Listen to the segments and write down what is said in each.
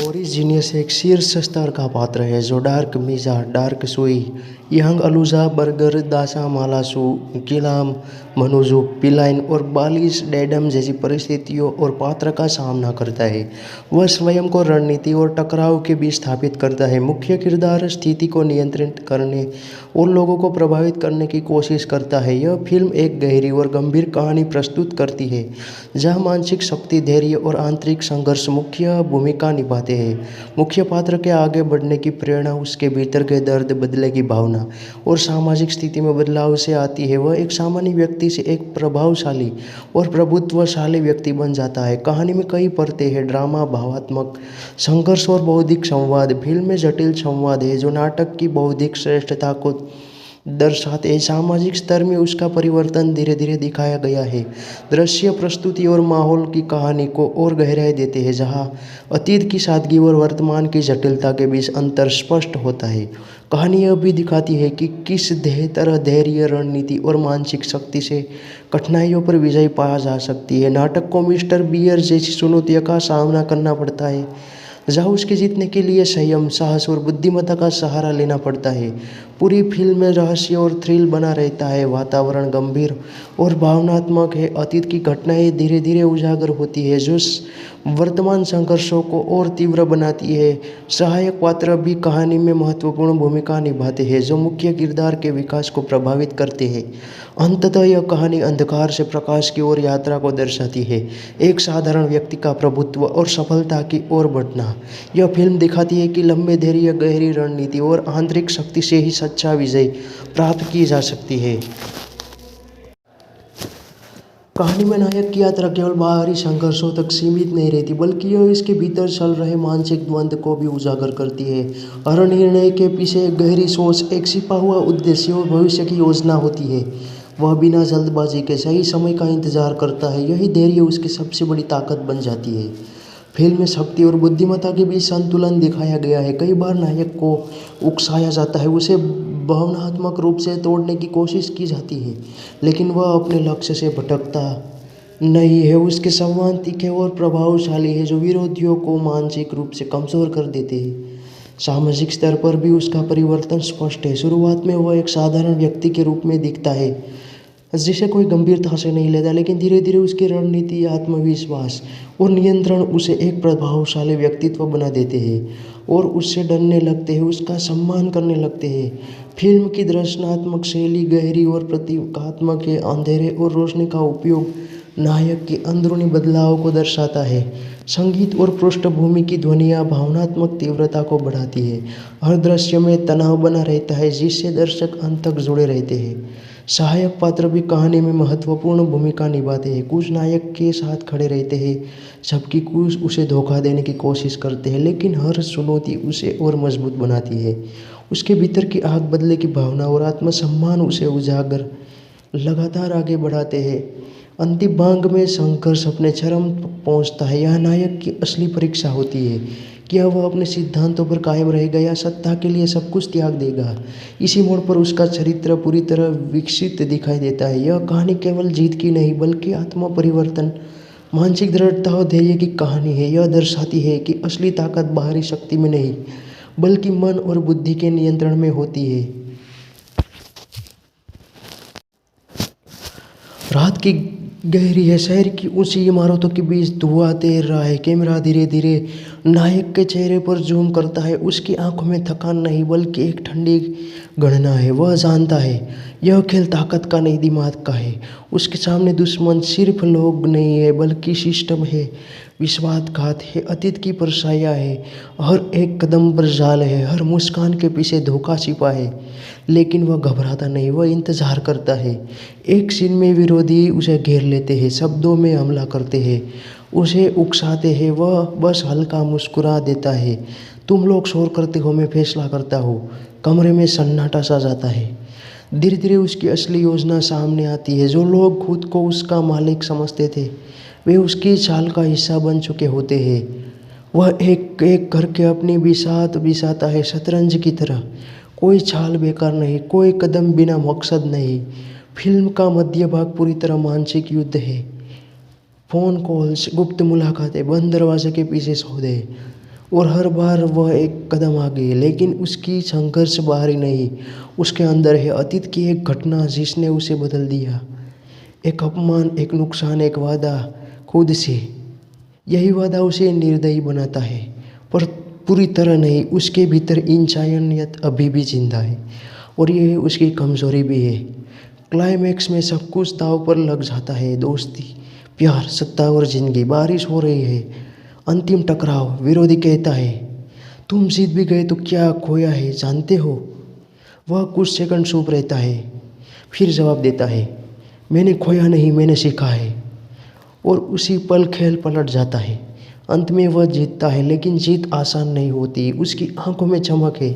Boris genius एक शीर्ष स्तर का पात्र है जो डार्क मीजा, डार्क सुई, यंग अलूजा, बर्गर, दासा मालासू, किलाम, मनुजू, पिलाइन और बालिस डेडम जैसी परिस्थितियों और पात्र का सामना करता है। वह स्वयं को रणनीति और टकराव के बीच स्थापित करता है। मुख्य किरदार स्थिति को नियंत्रित करने और लोगों को प्रभावित करने की कोशिश करता है। यह फिल्म एक गहरी और गंभीर कहानी प्रस्तुत करती है जहाँ मानसिक शक्ति, धैर्य और आंतरिक संघर्ष मुख्य भूमिका निभाते हैं। मुख्य पात्र के आगे बढ़ने की प्रेरणा उसके भीतर के दर्द, बदले की भावना और सामाजिक स्थिति में बदलाव से आती है। वह एक सामान्य व्यक्ति से एक प्रभावशाली और प्रभुत्वशाली व्यक्ति बन जाता है। कहानी में कई परतें हैं: ड्रामा, भावात्मक संघर्ष और बौद्धिक संवाद। फिल्म में जटिल संवाद है जो नाटक की बौद्धिक श्रेष्ठता को दर्शाते हैं। सामाजिक स्तर में उसका परिवर्तन धीरे धीरे दिखाया गया है। दृश्य प्रस्तुति और माहौल की कहानी को और गहराई देते हैं, जहाँ अतीत की सादगी और वर्तमान की जटिलता के बीच अंतर स्पष्ट होता है। कहानी यह भी दिखाती है कि किस तरह धैर्य, रणनीति और मानसिक शक्ति से कठिनाइयों पर विजय पाया जा सकती है। नाटक को मिस्टर बियर जैसी चुनौतियों का सामना करना पड़ता है, जहाँ उसके जीतने के लिए संयम, साहस और बुद्धिमत्ता का सहारा लेना पड़ता है। पूरी फिल्म में रहस्य और थ्रिल बना रहता है। वातावरण गंभीर और भावनात्मक है। अतीत की घटनाएं धीरे धीरे उजागर होती है जो वर्तमान संघर्षों को और तीव्र बनाती है। सहायक पात्र भी कहानी में महत्वपूर्ण भूमिका निभाते हैं जो मुख्य किरदार के विकास को प्रभावित करते हैं। अंततः यह कहानी अंधकार से प्रकाश की ओर यात्रा को दर्शाती है, एक साधारण व्यक्ति का प्रभुत्व और सफलता की ओर बढ़ना। यह फिल्म दिखाती है कि लंबे धैर्य, गहरी रणनीति और आंतरिक शक्ति से ही सच्चा विजय प्राप्त की जा सकती है। कहानी में नायक की यात्रा केवल बाहरी संघर्षों तक सीमित नहीं रहती, बल्कि यह इसके भीतर चल रहे मानसिक द्वंद्व को भी उजागर करती है। हर निर्णय के पीछे एक गहरी सोच, एक छिपा हुआ उद्देश्य और भविष्य की योजना होती है। वह बिना जल्दबाजी के सही समय का इंतजार करता है। यही धैर्य उसकी सबसे बड़ी ताकत बन जाती है। फिल्म में शक्ति और बुद्धिमत्ता के बीच संतुलन दिखाया गया है। कई बार नायक को उकसाया जाता है, उसे भावनात्मक रूप से तोड़ने की कोशिश की जाती है, लेकिन वह अपने लक्ष्य से भटकता नहीं है। उसके संवाद तीखे और प्रभावशाली है जो विरोधियों को मानसिक रूप से कमजोर कर देते हैं। सामाजिक स्तर पर भी उसका परिवर्तन स्पष्ट है। शुरुआत में वह एक साधारण व्यक्ति के रूप में दिखता है जिसे कोई गंभीरता से नहीं लेता, लेकिन धीरे धीरे उसकी रणनीति, आत्मविश्वास और नियंत्रण उसे एक प्रभावशाली व्यक्तित्व बना देते हैं और उससे डरने लगते हैं, उसका सम्मान करने लगते हैं। फिल्म की दर्शनात्मक शैली गहरी और प्रतीकात्मक है। अंधेरे और रोशनी का उपयोग नायक के अंदरूनी बदलाव को दर्शाता है। संगीत और पृष्ठभूमि की ध्वनियाँ भावनात्मक तीव्रता को बढ़ाती है। हर दृश्य में तनाव बना रहता है जिससे दर्शक अंत तक जुड़े रहते हैं। सहायक पात्र भी कहानी में महत्वपूर्ण भूमिका निभाते हैं। कुछ नायक के साथ खड़े रहते हैं जबकि कुछ उसे धोखा देने की कोशिश करते हैं, लेकिन हर चुनौती उसे और मजबूत बनाती है। उसके भीतर की आग, बदले की भावना और आत्मसम्मान उसे उजागर लगातार आगे बढ़ाते हैं। अंतिम भाग में संघर्ष अपने चरम पहुंचता है। यह नायक की असली परीक्षा होती है। क्या वह अपने सिद्धांतों पर कायम रहेगा या सत्ता के लिए सब कुछ त्याग देगा? इसी मोड़ पर उसका चरित्र पूरी तरह विकसित दिखाई देता है। यह कहानी केवल जीत की नहीं, बल्कि आत्म परिवर्तन, मानसिक दृढ़ता और धैर्य की कहानी है। यह दर्शाती है कि असली ताकत बाहरी शक्ति में नहीं, बल्कि मन और बुद्धि के नियंत्रण में होती है। रात की गहरी है। शहर की ऊंची इमारतों के बीच धुआं तैर रहा है। कैमरा धीरे धीरे नायक के चेहरे पर जूम करता है। उसकी आंखों में थकान नहीं, बल्कि एक ठंडी गणना है। वह जानता है यह खेल ताकत का नहीं, दिमाग का है। उसके सामने दुश्मन सिर्फ लोग नहीं है, बल्कि सिस्टम है, विश्वासघात है, अतीत की परछाइयाँ है। हर एक कदम पर जाल है, हर मुस्कान के पीछे धोखा छिपा है। लेकिन वह घबराता नहीं, वह इंतजार करता है। एक सीन में विरोधी उसे घेर लेते हैं, शब्दों में हमला करते हैं, उसे उकसाते हैं। वह बस हल्का मुस्कुरा देता है। तुम लोग शोर करते हो, मैं फैसला करता हूँ। कमरे में सन्नाटा सा जाता है। धीरे धीरे उसकी असली योजना सामने आती है। जो लोग खुद को उसका मालिक समझते थे, वे उसकी चाल का हिस्सा बन चुके होते हैं। वह एक एक करके अपनी बिसात बिसाता है, शतरंज की तरह। कोई चाल बेकार नहीं, कोई कदम बिना मकसद नहीं। फिल्म का मध्य भाग पूरी तरह मानसिक युद्ध है। फ़ोन कॉल्स, गुप्त मुलाकातें, बंद दरवाजे के पीछे सौदे और हर बार वह एक कदम आगे, लेकिन उसकी संघर्ष बाहरी नहीं, उसके अंदर है। अतीत की एक घटना जिसने उसे बदल दिया, एक अपमान, एक नुकसान, एक वादा खुद से। यही वादा उसे निर्दयी बनाता है, पर पूरी तरह नहीं। उसके भीतर इंसानियत अभी भी जिंदा है, और यह उसकी कमजोरी भी है। क्लाइमैक्स में सब कुछ दांव पर लग जाता है, दोस्ती, प्यार, सत्ता और जिंदगी। बारिश हो रही है, अंतिम टकराव। विरोधी कहता है, तुम जीत भी गए तो क्या खोया है जानते हो? वह कुछ सेकंड चुप रहता है, फिर जवाब देता है, मैंने खोया नहीं, मैंने सीखा है। और उसी पल खेल पलट जाता है। अंत में वह जीतता है, लेकिन जीत आसान नहीं होती। उसकी आंखों में चमक है,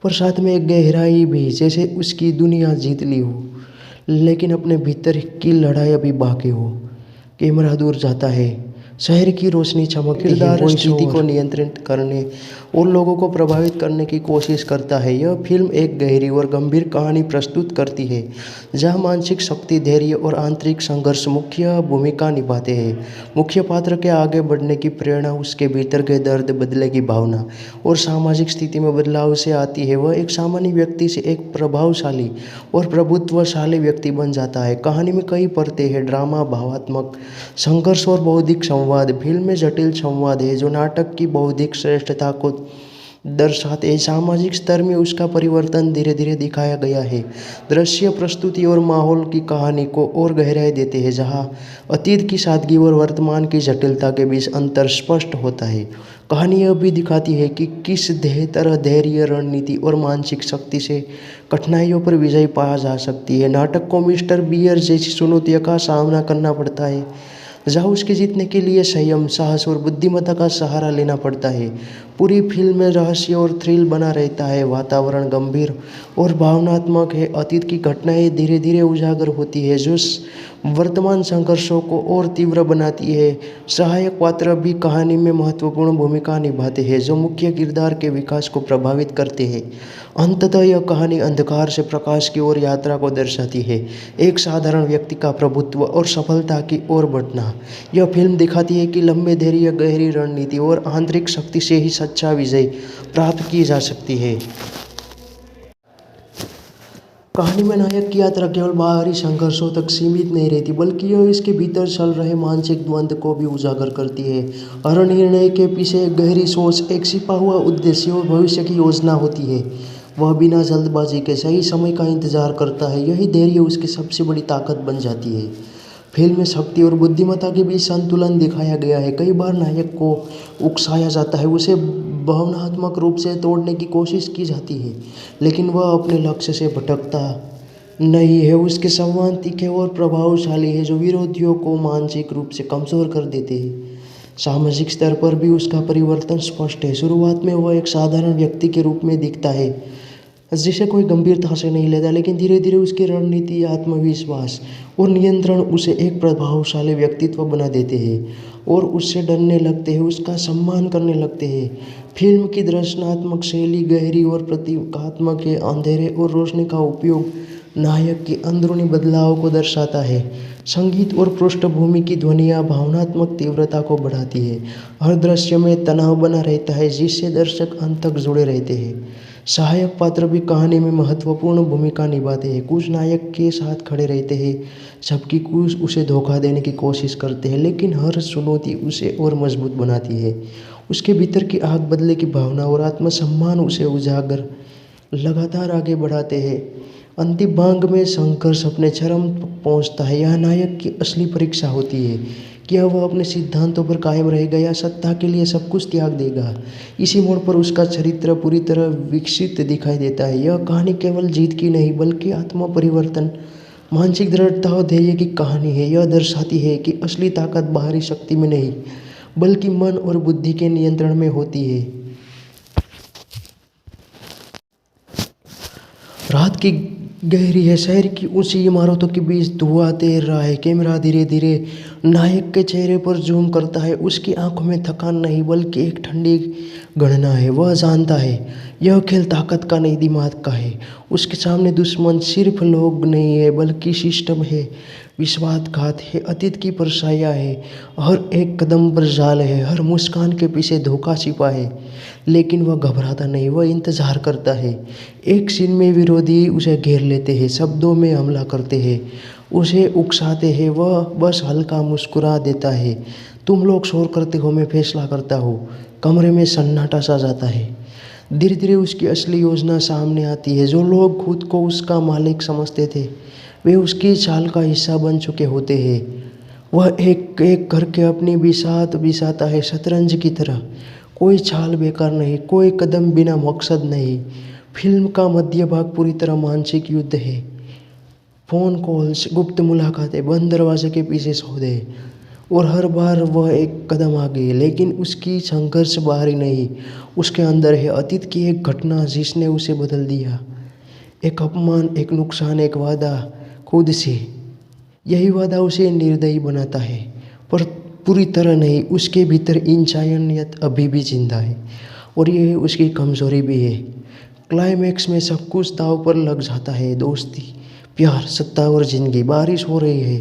पर साथ में एक गहराई भी, जैसे उसकी दुनिया जीत ली हो, लेकिन अपने भीतर की लड़ाई अभी बाकी हो। कैमरा दूर जाता है, शहर की रोशनी चमकती है। किरदार स्थिति को नियंत्रित करने और लोगों को प्रभावित करने की कोशिश करता है। यह फिल्म एक गहरी और गंभीर कहानी प्रस्तुत करती है, जहाँ मानसिक शक्ति, धैर्य और आंतरिक संघर्ष मुख्य भूमिका निभाते हैं। मुख्य पात्र के आगे बढ़ने की प्रेरणा उसके भीतर के दर्द, बदले की भावना और सामाजिक स्थिति में बदलाव से आती है। वह एक सामान्य व्यक्ति से एक प्रभावशाली और प्रभुत्वशाली व्यक्ति बन जाता है। कहानी में कई परतें हैं, ड्रामा, भावात्मक संघर्ष और बौद्धिक संवाद। फिल्म में जटिल संवाद है जो नाटक की बौद्धिक श्रेष्ठता को दर्शाते हैं। सामाजिक स्तर में उसका परिवर्तन धीरे धीरे दिखाया गया है। दृश्य प्रस्तुति और माहौल की कहानी को और गहराई देते हैं, जहाँ अतीत की सादगी और वर्तमान की जटिलता के बीच अंतर स्पष्ट होता है। कहानी यह भी दिखाती है कि किस तरह धैर्य, रणनीति और मानसिक शक्ति से कठिनाइयों पर विजय पाया जा सकती है। नाटक को मिस्टर बियर जैसी चुनौतियों का सामना करना पड़ता है, जहाँ उसके जीतने के लिए संयम, साहस और बुद्धिमत्ता का सहारा लेना पड़ता है। पूरी फिल्म में रहस्य और थ्रिल बना रहता है। वातावरण गंभीर और भावनात्मक है। अतीत की घटनाएं धीरे धीरे उजागर होती है, जो वर्तमान संघर्षों को और तीव्र बनाती है। सहायक पात्र भी कहानी में महत्वपूर्ण भूमिका निभाते हैं, जो मुख्य किरदार के विकास को प्रभावित करते हैं। अंततः यह कहानी अंधकार से प्रकाश की ओर यात्रा को दर्शाती है, एक साधारण व्यक्ति का प्रभुत्व और सफलता की ओर बढ़ना। यह फिल्म दिखाती है कि लंबे धैर्य, गहरी रणनीति और आंतरिक शक्ति से ही सच्चा विजय प्राप्त की जा सकती है। कहानी में नायक की यात्रा केवल बाहरी संघर्षों तक सीमित नहीं रहती, बल्कि यह इसके भीतर चल रहे मानसिक द्वंद्व को भी उजागर करती है। हर निर्णय के पीछे एक गहरी सोच, एक छिपा हुआ उद्देश्य और भविष्य की योजना होती है। वह बिना जल्दबाजी के सही समय का इंतजार करता है। यही धैर्य उसकी सबसे बड़ी ताकत बन जाती है। फिल्म में शक्ति और बुद्धिमत्ता के बीच संतुलन दिखाया गया है। कई बार नायक को उकसाया जाता है, उसे भावनात्मक रूप से तोड़ने की कोशिश की जाती है, लेकिन वह अपने लक्ष्य से भटकता नहीं है। उसके संवाद तीखे और प्रभावशाली है, जो विरोधियों को मानसिक रूप से कमजोर कर देते हैं। सामाजिक स्तर पर भी उसका परिवर्तन स्पष्ट है। शुरुआत में वह एक साधारण व्यक्ति के रूप में दिखता है, जिसे कोई गंभीरता से नहीं लेता, लेकिन धीरे धीरे उसकी रणनीति, आत्मविश्वास और नियंत्रण उसे एक प्रभावशाली व्यक्तित्व बना देते हैं और उससे डरने लगते हैं, उसका सम्मान करने लगते हैं। फिल्म की दर्शनात्मक शैली गहरी और प्रतीकात्मक है। अंधेरे और रोशनी का उपयोग नायक के अंदरूनी बदलाव को दर्शाता है। संगीत और पृष्ठभूमि की ध्वनियाँ भावनात्मक तीव्रता को बढ़ाती है। हर दृश्य में तनाव बना रहता है, जिससे दर्शक अंत तक जुड़े रहते हैं। सहायक पात्र भी कहानी में महत्वपूर्ण भूमिका निभाते हैं। कुछ नायक के साथ खड़े रहते हैं, जबकि कुछ उसे धोखा देने की कोशिश करते हैं, लेकिन हर चुनौती उसे और मजबूत बनाती है। उसके भीतर की आग, बदले की भावना और आत्मसम्मान उसे उजागर लगातार आगे बढ़ाते हैं। अंतिम भाग में संघर्ष अपने चरम तक पहुंचता है। यह नायक की असली परीक्षा होती है, क्या वह अपने सिद्धांतों पर कायम रहेगा या सत्ता के लिए सब कुछ त्याग देगा। इसी मोड़ पर उसका चरित्र पूरी तरह विकसित दिखाई देता है। यह कहानी केवल जीत की नहीं, बल्कि आत्मा परिवर्तन, मानसिक दृढ़ता और धैर्य की कहानी है। यह दर्शाती है कि असली ताकत बाहरी शक्ति में नहीं, बल्कि मन और बुद्धि के नियंत्रण में होती है। रात की गहरी है, शहर की ऊंची इमारतों के बीच धुआं तैर रहा है। कैमरा धीरे धीरे नायक के चेहरे पर जूम करता है। उसकी आंखों में थकान नहीं बल्कि एक ठंडी गणना है। वह जानता है यह खेल ताकत का नहीं दिमाग का है। उसके सामने दुश्मन सिर्फ लोग नहीं है बल्कि सिस्टम है, विश्वासघात है, अतीत की परछाइयाँ है। हर एक कदम पर जाल है, हर मुस्कान के पीछे धोखा छिपा है। लेकिन वह घबराता नहीं, वह इंतजार करता है। एक सीन में विरोधी उसे घेर लेते हैं, शब्दों में हमला करते हैं, उसे उकसाते हैं। वह बस हल्का मुस्कुरा देता है। तुम लोग शोर करते हो, मैं फैसला करता हूँ। कमरे में सन्नाटा सा जाता है। धीरे धीरे उसकी असली योजना सामने आती है। जो लोग खुद को उसका मालिक समझते थे वे उसकी चाल का हिस्सा बन चुके होते हैं। वह एक एक करके अपनी बिसात बिसाता है, शतरंज की तरह। कोई चाल बेकार नहीं, कोई कदम बिना मकसद नहीं। फिल्म का मध्य भाग पूरी तरह मानसिक युद्ध है। फ़ोन कॉल्स, गुप्त मुलाकातें, बंद दरवाजे के पीछे सौदे, और हर बार वह एक कदम आगे है। लेकिन उसकी संघर्ष बाहरी नहीं, उसके अंदर है। अतीत की एक घटना जिसने उसे बदल दिया, एक अपमान, एक नुकसान, एक वादा खुद से। यही वादा उसे निर्दयी बनाता है, पर पूरी तरह नहीं। उसके भीतर इंसानियत अभी भी जिंदा है, और यही उसकी कमजोरी भी है। क्लाइमैक्स में सब कुछ दांव पर लग जाता है। दोस्ती, प्यार, सत्ता और जिंदगी। बारिश हो रही है,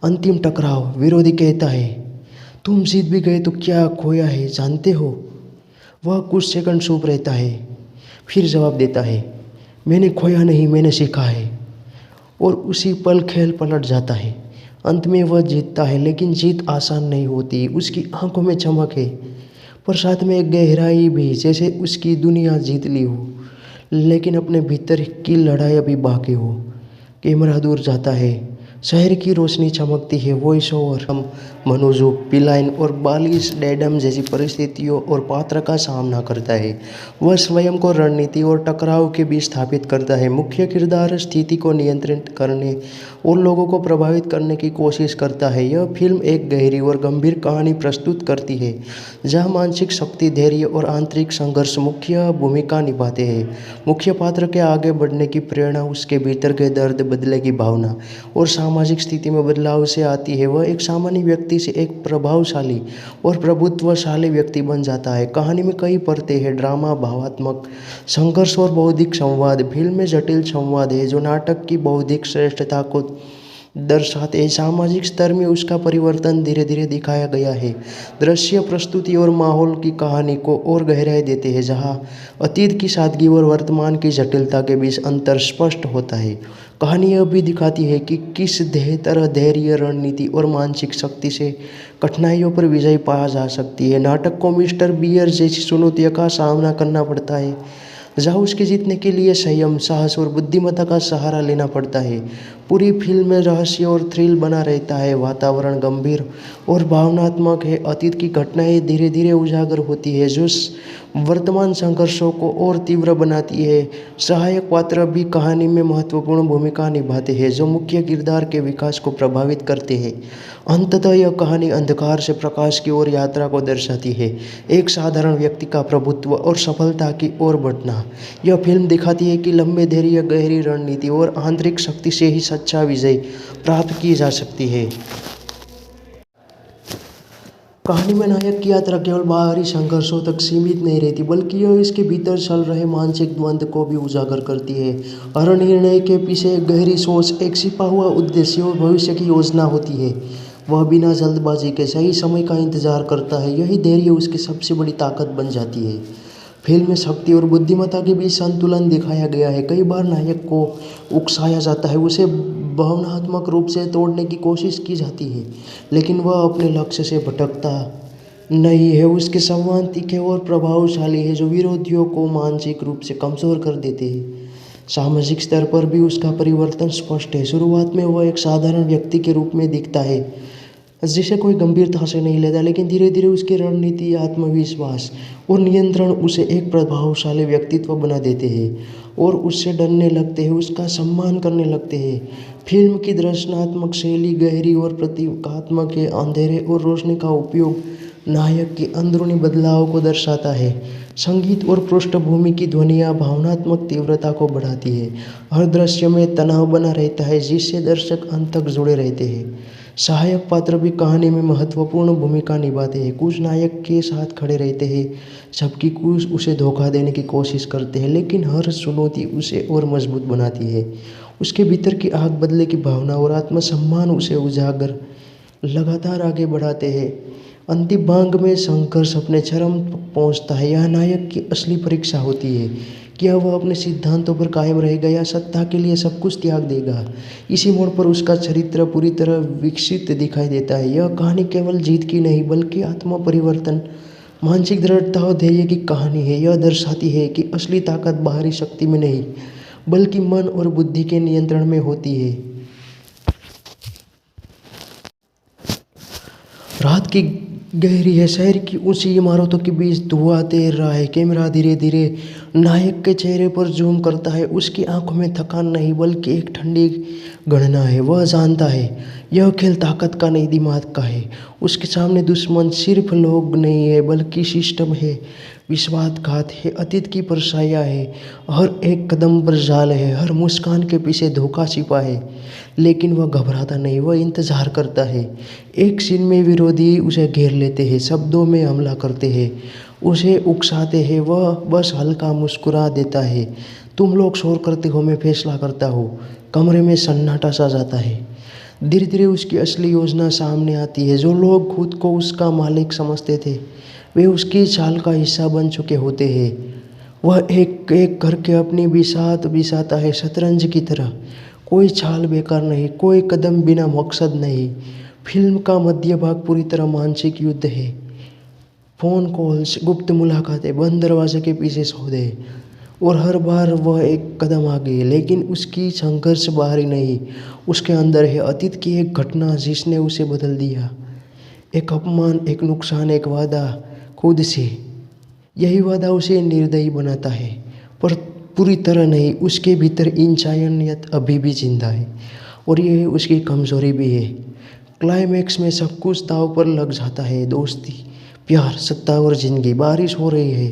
अंतिम टकराव। विरोधी कहता है तुम जीत भी गए तो क्या खोया है जानते हो। वह कुछ सेकंड चुप रहता है, फिर जवाब देता है मैंने खोया नहीं, मैंने सीखा है। और उसी पल खेल पलट जाता है। अंत में वह जीतता है, लेकिन जीत आसान नहीं होती। उसकी आंखों में चमक है, पर साथ में एक गहराई भी, जैसे उसकी दुनिया जीत ली हो लेकिन अपने भीतर की लड़ाई अभी बाकी हो। कैमरा दूर जाता है, शहर की रोशनी चमकती है। वॉइस ओवर हम मनुजू, पिलाइन और बालिश डेडम जैसी परिस्थितियों और पात्र का सामना करता है। वह स्वयं को रणनीति और टकराव के बीच स्थापित करता है। मुख्य किरदार स्थिति को नियंत्रित करने और लोगों को प्रभावित करने की कोशिश करता है। यह फिल्म एक गहरी और गंभीर कहानी प्रस्तुत करती है, जहाँ मानसिक शक्ति, धैर्य और आंतरिक संघर्ष मुख्य भूमिका निभाते हैं। मुख्य पात्र के आगे बढ़ने की प्रेरणा उसके भीतर के दर्द, बदले की भावना और सामाजिक स्थिति में बदलाव से आती है। वह एक सामान्य व्यक्ति से एक प्रभावशाली और प्रभुत्वशाली व्यक्ति बन जाता है। कहानी में कई परतें हैं, ड्रामा, भावात्मक संघर्ष और बौद्धिक संवाद। फिल्म में जटिल संवाद है जो नाटक की बौद्धिक श्रेष्ठता को दर्शाते हैं। सामाजिक स्तर में उसका परिवर्तन धीरे धीरे दिखाया गया है। दृश्य, प्रस्तुति और माहौल की कहानी को और गहराई देते हैं, जहाँ अतीत की सादगी और वर्तमान की जटिलता के बीच अंतर स्पष्ट होता है। कहानी यह भी दिखाती है कि किस तरह धैर्य, रणनीति और मानसिक शक्ति से कठिनाइयों पर विजय पाया जा सकती है। नाटक को मिस्टर बियर जैसी चुनौतियों का सामना करना पड़ता है, जहाँ उसके जीतने के लिए संयम, साहस और बुद्धिमत्ता का सहारा लेना पड़ता है। पूरी फिल्म में रहस्य और थ्रिल बना रहता है। वातावरण गंभीर और भावनात्मक है। अतीत की घटनाएं धीरे धीरे उजागर होती है, जो वर्तमान संघर्षों को और तीव्र बनाती है। सहायक पात्र भी कहानी में महत्वपूर्ण भूमिका निभाते हैं, जो मुख्य किरदार के विकास को प्रभावित करते हैं। अंततः यह कहानी अंधकार से प्रकाश की ओर यात्रा को दर्शाती है, एक साधारण व्यक्ति का प्रभुत्व और सफलता की ओर बढ़ना। यह फिल्म दिखाती है कि लंबे धैर्य, गहरी रणनीति और आंतरिक शक्ति से ही सच्चा विजय प्राप्त की जा सकती है। कहानी में नायक की यात्रा केवल बाहरी संघर्षों तक सीमित नहीं रहती, बल्कि यह इसके भीतर चल रहे मानसिक द्वंद्व को भी उजागर करती है। हर निर्णय के पीछे एक गहरी सोच, एक छिपा हुआ उद्देश्य और भविष्य की योजना होती है। वह बिना जल्दबाजी के सही समय का इंतजार करता है। यही धैर्य उसकी सबसे बड़ी ताकत बन जाती है। फिल्म में शक्ति और बुद्धिमत्ता के बीच संतुलन दिखाया गया है। कई बार नायक को उकसाया जाता है, उसे भावनात्मक रूप से तोड़ने की कोशिश की जाती है, लेकिन वह अपने लक्ष्य से भटकता नहीं है। उसके संवाद तीखे और प्रभावशाली है, जो विरोधियों को मानसिक रूप से कमज़ोर कर देते हैं। सामाजिक स्तर पर भी उसका परिवर्तन स्पष्ट है। शुरुआत में वह एक साधारण व्यक्ति के रूप में दिखता है, जिसे कोई गंभीरता से नहीं लेता, लेकिन धीरे धीरे उसकी रणनीति, आत्मविश्वास और नियंत्रण उसे एक प्रभावशाली व्यक्तित्व बना देते हैं और उससे डरने लगते हैं, उसका सम्मान करने लगते हैं। फिल्म की दर्शनात्मक शैली गहरी और प्रतीकात्मक है। अंधेरे और रोशनी का उपयोग नायक के अंदरूनी बदलाव को दर्शाता है। संगीत और पृष्ठभूमि की ध्वनियाँ भावनात्मक तीव्रता को बढ़ाती है। हर दृश्य में तनाव बना रहता है, जिससे दर्शक अंत तक जुड़े रहते हैं। सहायक पात्र भी कहानी में महत्वपूर्ण भूमिका निभाते हैं। कुछ नायक के साथ खड़े रहते हैं, जबकि कुछ उसे धोखा देने की कोशिश करते हैं, लेकिन हर चुनौती उसे और मजबूत बनाती है। उसके भीतर की आग बदले की भावना और आत्मसम्मान उसे उजागर लगातार आगे बढ़ाते हैं। अंतिम भाग में संघर्ष अपने चरम पहुंचता है। यह नायक की असली परीक्षा होती है, क्या वह अपने सिद्धांतों पर कायम रहेगा या सत्ता के लिए सब कुछ त्याग देगा। इसी मोड़ पर उसका चरित्र पूरी तरह विकसित दिखाई देता है। यह कहानी केवल जीत की नहीं, बल्कि आत्म परिवर्तन, मानसिक दृढ़ता और धैर्य की कहानी है। यह दर्शाती है कि असली ताकत बाहरी शक्ति में नहीं, बल्कि मन और बुद्धि के नियंत्रण में होती है। रात की गहरी है, शहर की ऊंची इमारतों के बीच धुआं तैर रहा है। कैमरा धीरे धीरे नायक के चेहरे पर जूम करता है। उसकी आंखों में थकान नहीं, बल्कि एक ठंडी गणना है। वह जानता है यह खेल ताकत का नहीं, दिमाग का है। उसके सामने दुश्मन सिर्फ लोग नहीं है, बल्कि सिस्टम है, विश्वासघात है, अतीत की परछाइयाँ है। हर एक कदम पर जाल है, हर मुस्कान के पीछे धोखा छिपा है। लेकिन वह घबराता नहीं, वह इंतजार करता है। एक सीन में विरोधी उसे घेर लेते हैं, शब्दों में हमला करते हैं, उसे उकसाते हैं। वह बस हल्का मुस्कुरा देता है। तुम लोग शोर करते हो, मैं फैसला करता हूँ। कमरे में सन्नाटा सा जाता है। धीरे धीरे उसकी असली योजना सामने आती है। जो लोग खुद को उसका मालिक समझते थे, वे उसकी चाल का हिस्सा बन चुके होते हैं। वह एक एक करके अपनी बिसात बिसाता है, शतरंज की तरह। कोई चाल बेकार नहीं, कोई कदम बिना मकसद नहीं। फिल्म का मध्य भाग पूरी तरह मानसिक युद्ध है। फ़ोन कॉल्स, गुप्त मुलाकातें, बंद दरवाजे के पीछे सौदे, और हर बार वह एक कदम आगे। लेकिन उसकी संघर्ष बाहरी नहीं, उसके अंदर है। अतीत की एक घटना जिसने उसे बदल दिया, एक अपमान, एक नुकसान, एक वादा खुद से। यही वादा उसे निर्दयी बनाता है, पर पूरी तरह नहीं। उसके भीतर इंसानियत अभी भी जिंदा है, और यह उसकी कमजोरी भी है। क्लाइमैक्स में सब कुछ दांव पर लग जाता है, दोस्ती, प्यार, सत्ता और जिंदगी। बारिश हो रही है,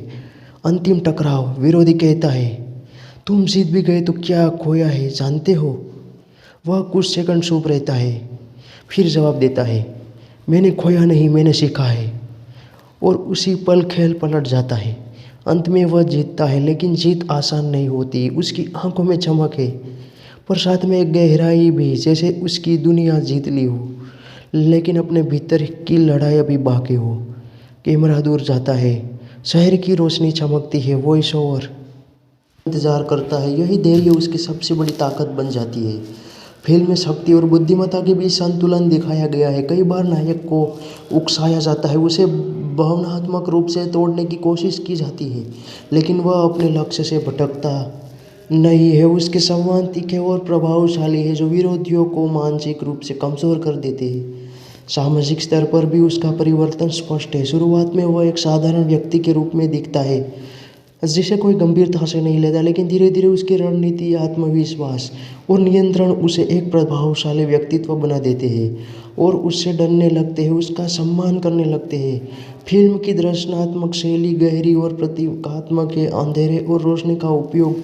अंतिम टकराव। विरोधी कहता है, तुम जीत भी गए तो क्या खोया है जानते हो। वह कुछ सेकंड चुप रहता है, फिर जवाब देता है, मैंने खोया नहीं, मैंने सीखा है। और उसी पल खेल पलट जाता है। अंत में वह जीतता है, लेकिन जीत आसान नहीं होती। उसकी आंखों में चमक है, पर साथ में एक गहराई भी, जैसे उसकी दुनिया जीत ली हो, लेकिन अपने भीतर की लड़ाई अभी बाकी हो। कैमरा दूर जाता है, शहर की रोशनी चमकती है, वॉइस ओवर इंतजार करता है। यही धैर्य उसकी सबसे बड़ी ताकत बन जाती है। फिल्म में शक्ति और बुद्धिमत्ता के बीच संतुलन दिखाया गया है। कई बार नायक को उकसाया जाता है, उसे भावनात्मक रूप से तोड़ने की कोशिश की जाती है, लेकिन वह अपने लक्ष्य से भटकता नहीं है। उसके संवाद तीखे और प्रभावशाली है, जो विरोधियों को मानसिक रूप से कमजोर कर देते हैं। सामाजिक स्तर पर भी उसका परिवर्तन स्पष्ट है। शुरुआत में वह एक साधारण व्यक्ति के रूप में दिखता है, जिसे कोई गंभीरता से नहीं लेता, लेकिन धीरे धीरे उसकी रणनीति, आत्मविश्वास और नियंत्रण उसे एक प्रभावशाली व्यक्तित्व बना देते हैं, और उससे डरने लगते हैं, उसका सम्मान करने लगते हैं। फिल्म की दर्शनात्मक शैली गहरी और प्रतीकात्मक है। अंधेरे और रोशनी का उपयोग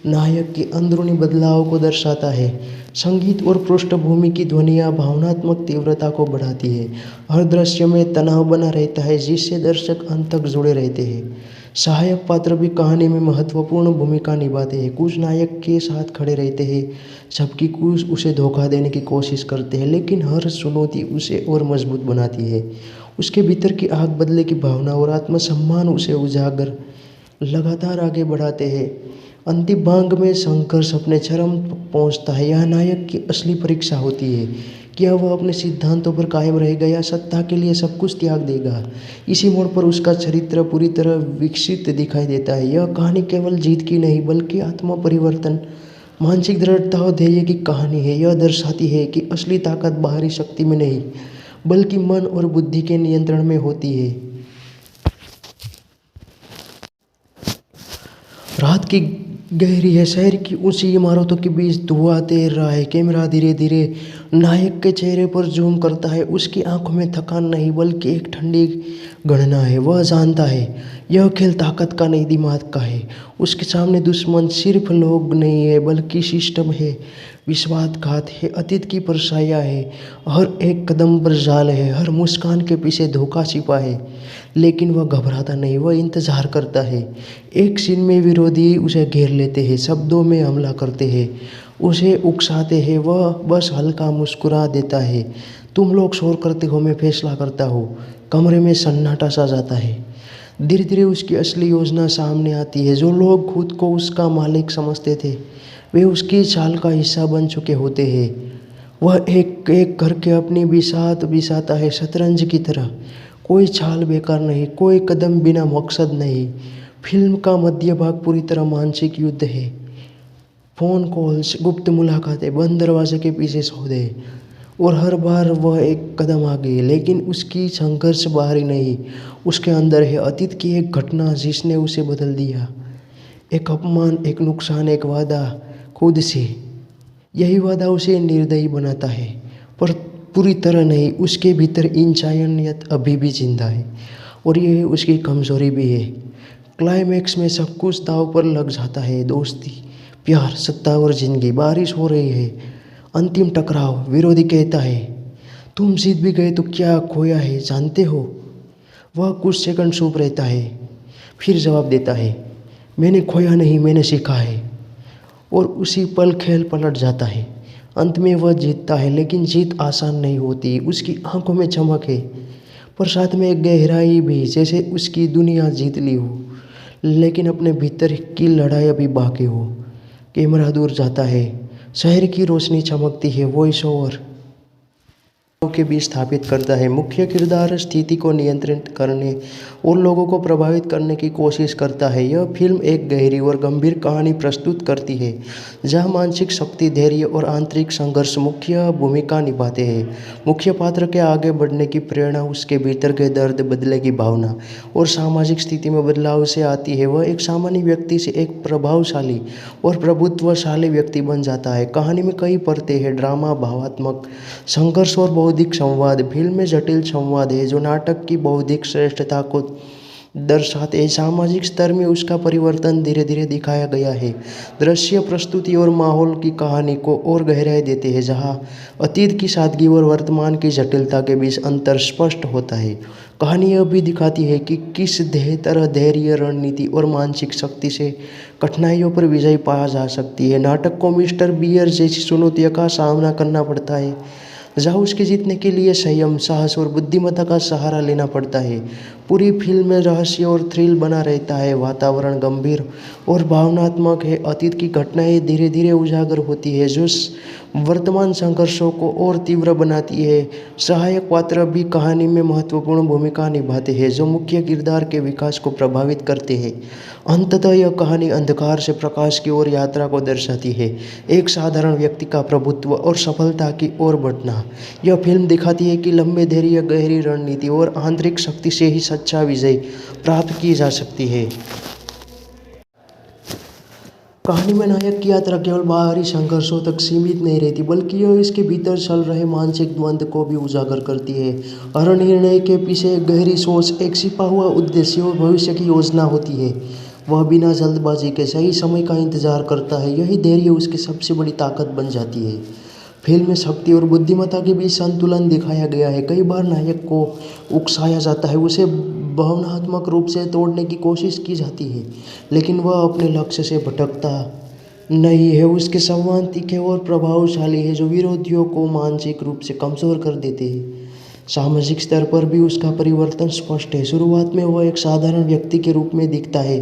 नायक के अंदरूनी बदलाव को दर्शाता है। संगीत और पृष्ठभूमि की ध्वनियाँ भावनात्मक तीव्रता को बढ़ाती है। हर दृश्य में तनाव बना रहता है, जिससे दर्शक अंत तक जुड़े रहते हैं। सहायक पात्र भी कहानी में महत्वपूर्ण भूमिका निभाते हैं। कुछ नायक के साथ खड़े रहते हैं, जबकि कुछ उसे धोखा देने की कोशिश करते हैं, लेकिन हर चुनौती उसे और मजबूत बनाती है। उसके भीतर की आग बदले की भावना और आत्मसम्मान उसे उजागर लगातार आगे बढ़ाते हैं। अंतिम भाग में संघर्ष अपने चरम पहुंचता है। यह नायक की असली परीक्षा होती है, क्या वह अपने सिद्धांतों पर कायम रहेगा या सत्ता के लिए सब कुछ त्याग देगा। इसी मोड़ पर उसका चरित्र पूरी तरह विकसित दिखाई देता है। यह कहानी केवल जीत की नहीं, बल्कि आत्म परिवर्तन, मानसिक दृढ़ता और धैर्य की कहानी है। यह दर्शाती है कि असली ताकत बाहरी शक्ति में नहीं, बल्कि मन और बुद्धि के नियंत्रण में होती है। रात की गहरी है, शहर की ऊंची इमारतों के बीच धुआं तैर रहा है। कैमरा धीरे धीरे नायक के चेहरे पर जूम करता है। उसकी आंखों में थकान नहीं, बल्कि एक ठंडी गणना है। वह जानता है यह खेल ताकत का नहीं, दिमाग का है। उसके सामने दुश्मन सिर्फ लोग नहीं है बल्कि सिस्टम है, विश्वासघात है, अतीत की परछाइयाँ है, हर एक कदम पर जाल है, हर मुस्कान के पीछे धोखा छिपा है। लेकिन वह घबराता नहीं, वह इंतजार करता है। एक सीन में विरोधी उसे घेर लेते हैं, शब्दों में हमला करते हैं, उसे उकसाते हैं, वह बस हल्का मुस्कुरा देता है। तुम लोग शोर करते हो, मैं फैसला करता हूँ। कमरे में सन्नाटा सा जाता है। धीरे धीरे उसकी असली योजना सामने आती है। जो लोग खुद को उसका मालिक समझते थे वे उसकी चाल का हिस्सा बन चुके होते हैं। वह एक एक करके अपनी बिसात बिसाता है, शतरंज की तरह। कोई चाल बेकार नहीं, कोई कदम बिना मकसद नहीं। फिल्म का मध्य भाग पूरी तरह मानसिक युद्ध है। फ़ोन कॉल्स, गुप्त मुलाकातें, बंद दरवाजे के पीछे सौदे, और हर बार वह एक कदम आगे। लेकिन उसकी संघर्ष बाहरी नहीं, उसके अंदर है। अतीत की एक घटना जिसने उसे बदल दिया, एक अपमान, एक नुकसान, एक वादा खुद से। यही वादा उसे निर्दयी बनाता है, पर पूरी तरह नहीं। उसके भीतर इंसानियत अभी भी जिंदा है, और यह उसकी कमजोरी भी है। क्लाइमैक्स में सब कुछ दांव पर लग जाता है, दोस्ती, प्यार, सत्ता और जिंदगी। बारिश हो रही है, अंतिम टकराव। विरोधी कहता है, तुम जीत भी गए तो क्या खोया है जानते हो? वह कुछ सेकंड चुप रहता है, फिर जवाब देता है, मैंने खोया नहीं, मैंने सीखा है। और उसी पल खेल पलट जाता है। अंत में वह जीतता है, लेकिन जीत आसान नहीं होती। उसकी आंखों में चमक है, पर साथ में एक गहराई भी, जैसे उसकी दुनिया जीत ली हो, लेकिन अपने भीतर की लड़ाई अभी बाकी हो। कैमरा दूर जाता है, शहर की रोशनी चमकती है, वॉइस ओवर के बीच स्थापित करता है। मुख्य किरदार स्थिति को नियंत्रित करने और लोगों को प्रभावित करने की कोशिश करता है। यह फिल्म एक गहरी और गंभीर कहानी प्रस्तुत करती है, जहां मानसिक शक्ति, धैर्य और आंतरिक संघर्ष मुख्य भूमिका निभाते हैं। मुख्य पात्र के आगे बढ़ने की प्रेरणा उसके भीतर के दर्द, बदले की भावना और सामाजिक स्थिति में बदलाव से आती है। वह एक सामान्य व्यक्ति से एक प्रभावशाली और प्रभुत्वशाली व्यक्ति बन जाता है। कहानी में कई परतें हैं, ड्रामा, भावात्मक संघर्ष और बौद्धिक संवाद। फिल्म में जटिल संवाद है जो नाटक की बौद्धिक श्रेष्ठता को दर्शाते हैं। सामाजिक स्तर में उसका परिवर्तन धीरे धीरे दिखाया गया है। दृश्य प्रस्तुति और माहौल की कहानी को और गहराई देते हैं, जहां अतीत की सादगी और वर्तमान की जटिलता के बीच अंतर स्पष्ट होता है। कहानी यह भी दिखाती है कि किस तरह धैर्य, रणनीति और मानसिक शक्ति से कठिनाइयों पर विजय पाया जा सकती है। नाटक को मिस्टर बियर जैसी चुनौतियों का सामना करना पड़ता है, जहाँ उसके जीतने के लिए संयम, साहस और बुद्धिमत्ता का सहारा लेना पड़ता है। पूरी फिल्म में रहस्य और थ्रिल बना रहता है। वातावरण गंभीर और भावनात्मक है। अतीत की घटनाएं धीरे धीरे उजागर होती है, जो वर्तमान संघर्षों को और तीव्र बनाती है। सहायक पात्र भी कहानी में महत्वपूर्ण भूमिका निभाते हैं, जो मुख्य किरदार के विकास को प्रभावित करते हैं। अंततः यह कहानी अंधकार से प्रकाश की ओर यात्रा को दर्शाती है, एक साधारण व्यक्ति का प्रभुत्व और सफलता की ओर बढ़ना। यह फिल्म दिखाती है कि लंबे धैर्य, गहरी रणनीति और आंतरिक शक्ति से ही सच्चा विजय प्राप्त की जा सकती है। कहानी में नायक की यात्रा केवल बाहरी संघर्षों तक सीमित नहीं रहती, बल्कि यह इसके भीतर चल रहे मानसिक द्वंद्व को भी उजागर करती है। हर निर्णय के पीछे एक गहरी सोच, एक छिपा हुआ उद्देश्य और भविष्य की योजना होती है। वह बिना जल्दबाजी के सही समय का इंतजार करता है। यही धैर्य उसकी सबसे बड़ी ताकत बन जाती है। फिल्म में शक्ति और बुद्धिमत्ता के बीच संतुलन दिखाया गया है। कई बार नायक को उकसाया जाता है, उसे भावनात्मक रूप से तोड़ने की कोशिश की जाती है, लेकिन वह अपने लक्ष्य से भटकता नहीं है। उसके संवाद तीखे और प्रभावशाली है, जो विरोधियों को मानसिक रूप से कमजोर कर देते हैं। सामाजिक स्तर पर भी उसका परिवर्तन स्पष्ट है। शुरुआत में वह एक साधारण व्यक्ति के रूप में दिखता है,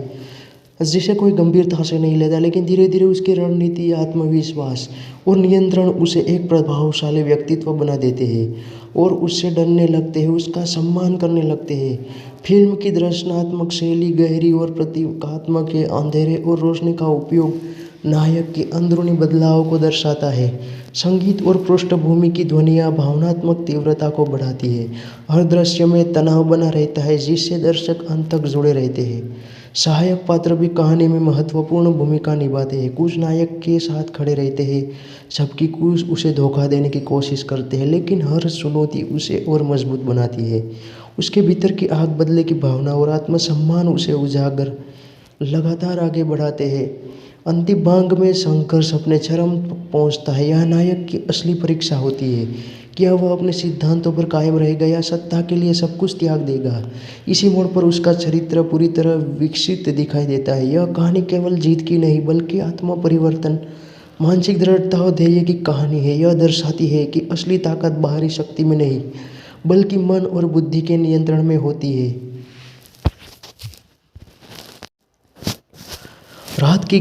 जिसे कोई गंभीरता से नहीं लेता, लेकिन धीरे धीरे उसकी रणनीति, आत्मविश्वास और नियंत्रण उसे एक प्रभावशाली व्यक्तित्व बना देते हैं और उससे डरने लगते हैं, उसका सम्मान करने लगते हैं। फिल्म की दर्शनात्मक शैली गहरी और प्रतीकात्मक है। अंधेरे और रोशनी का उपयोग नायक के अंदरूनी बदलाव को दर्शाता है। संगीत और पृष्ठभूमि की ध्वनियाँ भावनात्मक तीव्रता को बढ़ाती है। हर दृश्य में तनाव बना रहता है, जिससे दर्शक अंत तक जुड़े रहते हैं। सहायक पात्र भी कहानी में महत्वपूर्ण भूमिका निभाते हैं। कुछ नायक के साथ खड़े रहते हैं, जबकि कुछ उसे धोखा देने की कोशिश करते हैं, लेकिन हर चुनौती उसे और मजबूत बनाती है। उसके भीतर की आग बदले की भावना और आत्मसम्मान उसे उजागर लगातार आगे बढ़ाते हैं। अंतिम भाग में संघर्ष अपने चरम पहुंचता है। यह नायक की असली परीक्षा होती है। क्या वह अपने सिद्धांतों पर कायम रहेगा या सत्ता के लिए सब कुछ त्याग देगा। इसी मोड़ पर उसका चरित्र पूरी तरह विकसित दिखाई देता है। यह कहानी केवल जीत की नहीं बल्कि आत्म परिवर्तन, मानसिक दृढ़ता और धैर्य की कहानी है। यह दर्शाती है कि असली ताकत बाहरी शक्ति में नहीं बल्कि मन और बुद्धि के नियंत्रण में होती है। रात की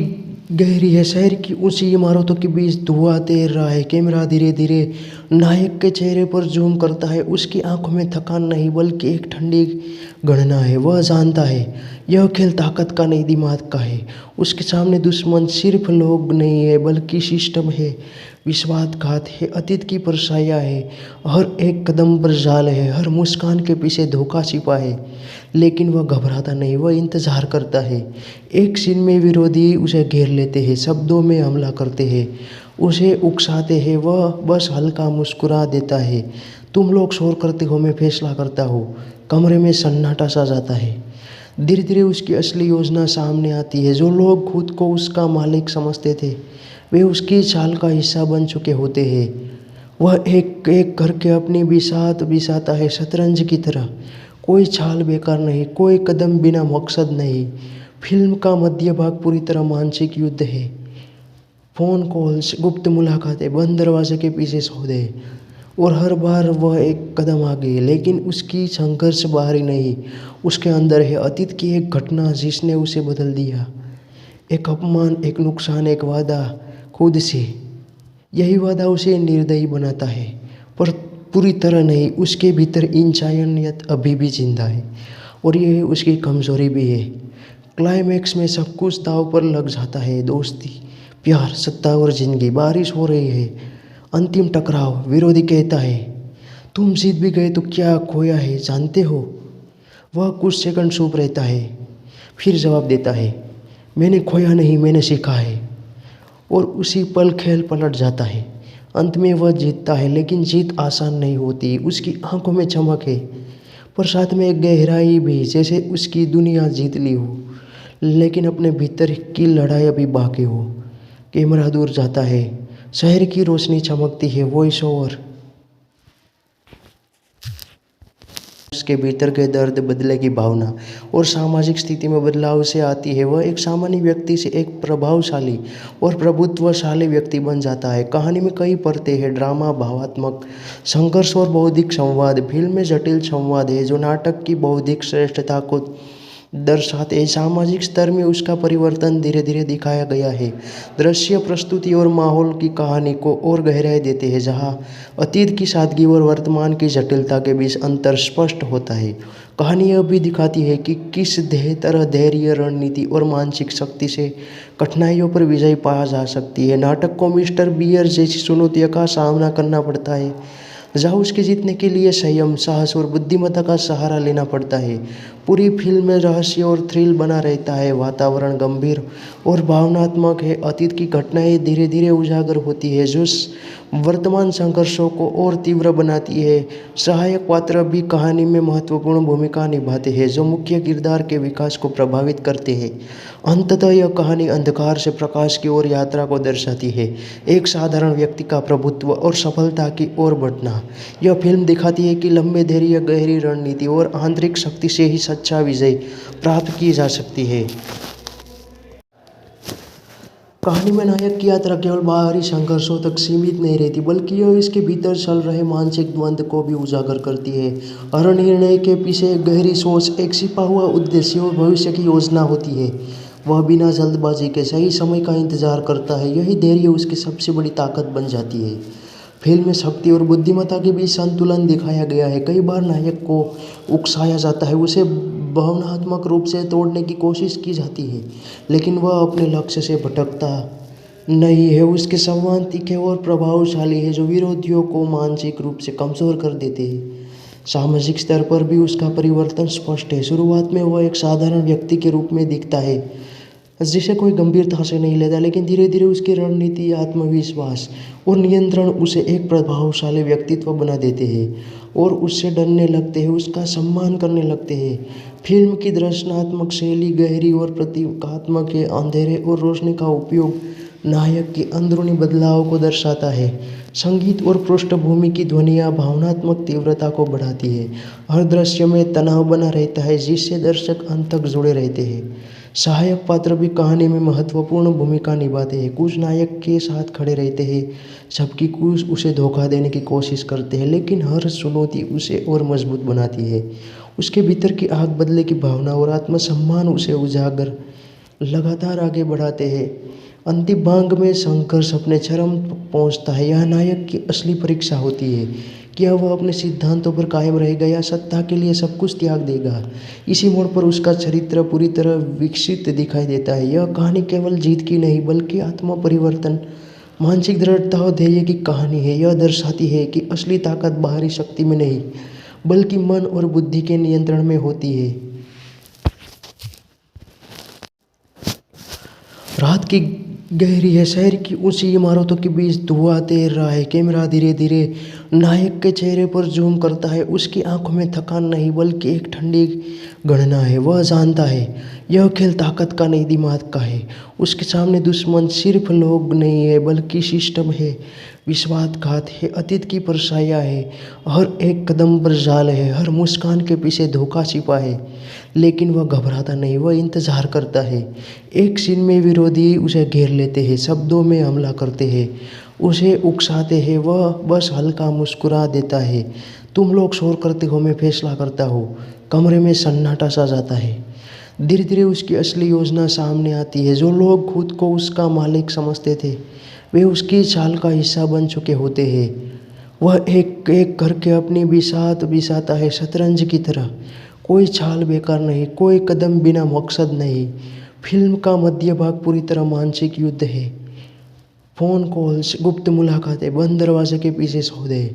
गहरी है। शहर की ऊंची इमारतों के बीच धुआं तैर रहा है। कैमरा धीरे धीरे नायक के चेहरे पर जूम करता है। उसकी आंखों में थकान नहीं बल्कि एक ठंडी गणना है। वह जानता है यह खेल ताकत का नहीं दिमाग का है। उसके सामने दुश्मन सिर्फ लोग नहीं है बल्कि सिस्टम है, विश्वासघात है, अतीत की परछाइयाँ है। हर एक कदम पर जाल है, हर मुस्कान के पीछे धोखा छिपा है। लेकिन वह घबराता नहीं, वह इंतजार करता है। एक सीन में विरोधी उसे घेर लेते हैं, शब्दों में हमला करते हैं, उसे उकसाते हैं। वह बस हल्का मुस्कुरा देता है। तुम लोग शोर करते हो, मैं फैसला करता हूँ। कमरे में सन्नाटा सा जाता है। धीरे धीरे उसकी असली योजना सामने आती है। जो लोग खुद को उसका मालिक समझते थे वे उसकी चाल का हिस्सा बन चुके होते हैं। वह एक एक करके अपनी बिसात बिसाता है, शतरंज की तरह। कोई चाल बेकार नहीं, कोई कदम बिना मकसद नहीं। फिल्म का मध्य भाग पूरी तरह मानसिक युद्ध है। फ़ोन कॉल्स, गुप्त मुलाकातें, बंद दरवाजे के पीछे सौदे, और हर बार वह एक कदम आगे। लेकिन उसकी संघर्ष बाहरी नहीं, उसके अंदर है। अतीत की एक घटना जिसने उसे बदल दिया, एक अपमान, एक नुकसान, एक वादा खुद से। यही वादा उसे निर्दयी बनाता है, पर पूरी तरह नहीं। उसके भीतर इंसानियत अभी भी जिंदा है और यह उसकी कमजोरी भी है। क्लाइमैक्स में सब कुछ दांव पर लग जाता है। दोस्ती, प्यार, सत्ता और जिंदगी। बारिश हो रही है। अंतिम टकराव। विरोधी कहता है, तुम जीत भी गए तो क्या खोया है जानते हो। वह कुछ सेकंड चुप रहता है, फिर जवाब देता है, मैंने खोया नहीं, मैंने सीखा है। और उसी पल खेल पलट जाता है। अंत में वह जीतता है, लेकिन जीत आसान नहीं होती। उसकी आंखों में चमक है, पर साथ में एक गहराई भी, जैसे उसकी दुनिया जीत ली हो लेकिन अपने भीतर की लड़ाई अभी बाकी हो। कैमरा दूर जाता है, शहर की रोशनी चमकती है। Voice over. उसके भीतर के दर्द, बदले की भावना और सामाजिक स्थिति में बदलाव से आती है। वह एक सामान्य व्यक्ति से एक प्रभावशाली और प्रभुत्वशाली व्यक्ति बन जाता है। कहानी में कई परतें हैं, ड्रामा, भावात्मक संघर्ष और बौद्धिक संवाद। फिल्म में जटिल संवाद है जो नाटक की बौद्धिक श्रेष्ठता को दर्शाते हैं। सामाजिक स्तर में उसका परिवर्तन धीरे धीरे दिखाया गया है। दृश्य, प्रस्तुति और माहौल की कहानी को और गहराई देते हैं, जहाँ अतीत की सादगी और वर्तमान की जटिलता के बीच अंतर स्पष्ट होता है। कहानी यह भी दिखाती है कि किस तरह धैर्य, रणनीति और मानसिक शक्ति से कठिनाइयों पर विजय पाया जा सकती है। नाटक को मिस्टर बियर जैसी चुनौतियों का सामना करना पड़ता है, जहाँ उसके जीतने के लिए संयम, साहस और बुद्धिमत्ता का सहारा लेना पड़ता है। पूरी फिल्म में रहस्य और थ्रिल बना रहता है। वातावरण गंभीर और भावनात्मक है। अतीत की घटनाएं धीरे धीरे उजागर होती है जो वर्तमान संघर्षों को और तीव्र बनाती है। सहायक पात्र भी कहानी में महत्वपूर्ण भूमिका निभाते हैं जो मुख्य किरदार के विकास को प्रभावित करते हैं। अंततः यह कहानी अंधकार से प्रकाश की ओर यात्रा को दर्शाती है, एक साधारण व्यक्ति का प्रभुत्व और सफलता की ओर बढ़ना। यह फिल्म दिखाती है कि लंबे धैर्य, गहरी रणनीति और आंतरिक शक्ति से ही सच्चा विजय प्राप्त की जा सकती है। कहानी में नायक की यात्रा केवल बाहरी संघर्षों तक सीमित नहीं रहती बल्कि यह इसके भीतर चल रहे मानसिक द्वंद्व को भी उजागर करती है। हर निर्णय के पीछे एक गहरी सोच, एक छिपा हुआ उद्देश्य और भविष्य की योजना होती है। वह बिना जल्दबाजी के सही समय का इंतजार करता है। यही धैर्य उसकी सबसे बड़ी ताकत बन जाती है। फिल्म में शक्ति और बुद्धिमत्ता के बीच संतुलन दिखाया गया है। कई बार नायक को उकसाया जाता है, उसे भावनात्मक रूप से तोड़ने की कोशिश की जाती है, लेकिन वह अपने लक्ष्य से भटकता नहीं है। उसके संवाद तीखे और प्रभावशाली है जो विरोधियों को मानसिक रूप से कमज़ोर कर देते हैं। सामाजिक स्तर पर भी उसका परिवर्तन स्पष्ट है। शुरुआत में वह एक साधारण व्यक्ति के रूप में दिखता है, जिसे कोई गंभीरता से नहीं लेता, लेकिन धीरे धीरे उसकी रणनीति, आत्मविश्वास और नियंत्रण उसे एक प्रभावशाली व्यक्तित्व बना देते हैं और उससे डरने लगते हैं, उसका सम्मान करने लगते हैं। फिल्म की दर्शनात्मक शैली गहरी और प्रतीकात्मक है। अंधेरे और रोशनी का उपयोग नायक के अंदरूनी बदलाव को दर्शाता है। संगीत और पृष्ठभूमि की ध्वनियाँ भावनात्मक तीव्रता को बढ़ाती है। हर दृश्य में तनाव बना रहता है जिससे दर्शक अंत तक जुड़े रहते हैं। सहायक पात्र भी कहानी में महत्वपूर्ण भूमिका निभाते हैं। कुछ नायक के साथ खड़े रहते हैं जबकि कुछ उसे धोखा देने की कोशिश करते हैं, लेकिन हर चुनौती उसे और मजबूत बनाती है। उसके भीतर की आग बदले की भावना और आत्मसम्मान उसे उजागर लगातार आगे बढ़ाते हैं। अंतिम भाग में संघर्ष अपने चरम पर पहुंचता है। यह नायक की असली परीक्षा होती है। क्या वह अपने सिद्धांतों पर कायम रहेगा या सत्ता के लिए सब कुछ त्याग देगा? इसी मोड़ पर उसका चरित्र पूरी तरह विकसित दिखाई देता है। यह कहानी केवल जीत की नहीं बल्कि आत्म परिवर्तन, मानसिक दृढ़ता और धैर्य की कहानी है। यह दर्शाती है कि असली ताकत बाहरी शक्ति में नहीं बल्कि मन और बुद्धि के नियंत्रण में होती है। रात की गहरी है। शहर की ऊंची इमारतों के बीच धुआं तैर रहा है। कैमरा धीरे धीरे नायक के चेहरे पर जूम करता है। उसकी आंखों में थकान नहीं बल्कि एक ठंडी गणना है। वह जानता है यह खेल ताकत का नहीं, दिमाग का है। उसके सामने दुश्मन सिर्फ लोग नहीं है बल्कि सिस्टम है, विश्वासघात है, अतीत की परछाइयाँ है। हर एक कदम पर जाल है, हर मुस्कान के पीछे धोखा छिपा है। लेकिन वह घबराता नहीं, वह इंतजार करता है। एक सीन में विरोधी उसे घेर लेते हैं, शब्दों में हमला करते हैं, उसे उकसाते हैं। वह बस हल्का मुस्कुरा देता है, तुम लोग शोर करते हो, मैं फैसला करता हूँ। कमरे में सन्नाटा सा जाता है। धीरे धीरे उसकी असली योजना सामने आती है। जो लोग खुद को उसका मालिक समझते थे वे उसकी चाल का हिस्सा बन चुके होते हैं। वह एक एक करके अपनी बिसात बिसाता है, शतरंज की तरह। कोई चाल बेकार नहीं, कोई कदम बिना मकसद नहीं। फिल्म का मध्य भाग पूरी तरह मानसिक युद्ध है। फ़ोन कॉल्स, गुप्त मुलाकातें, बंद दरवाजे के पीछे सौदे,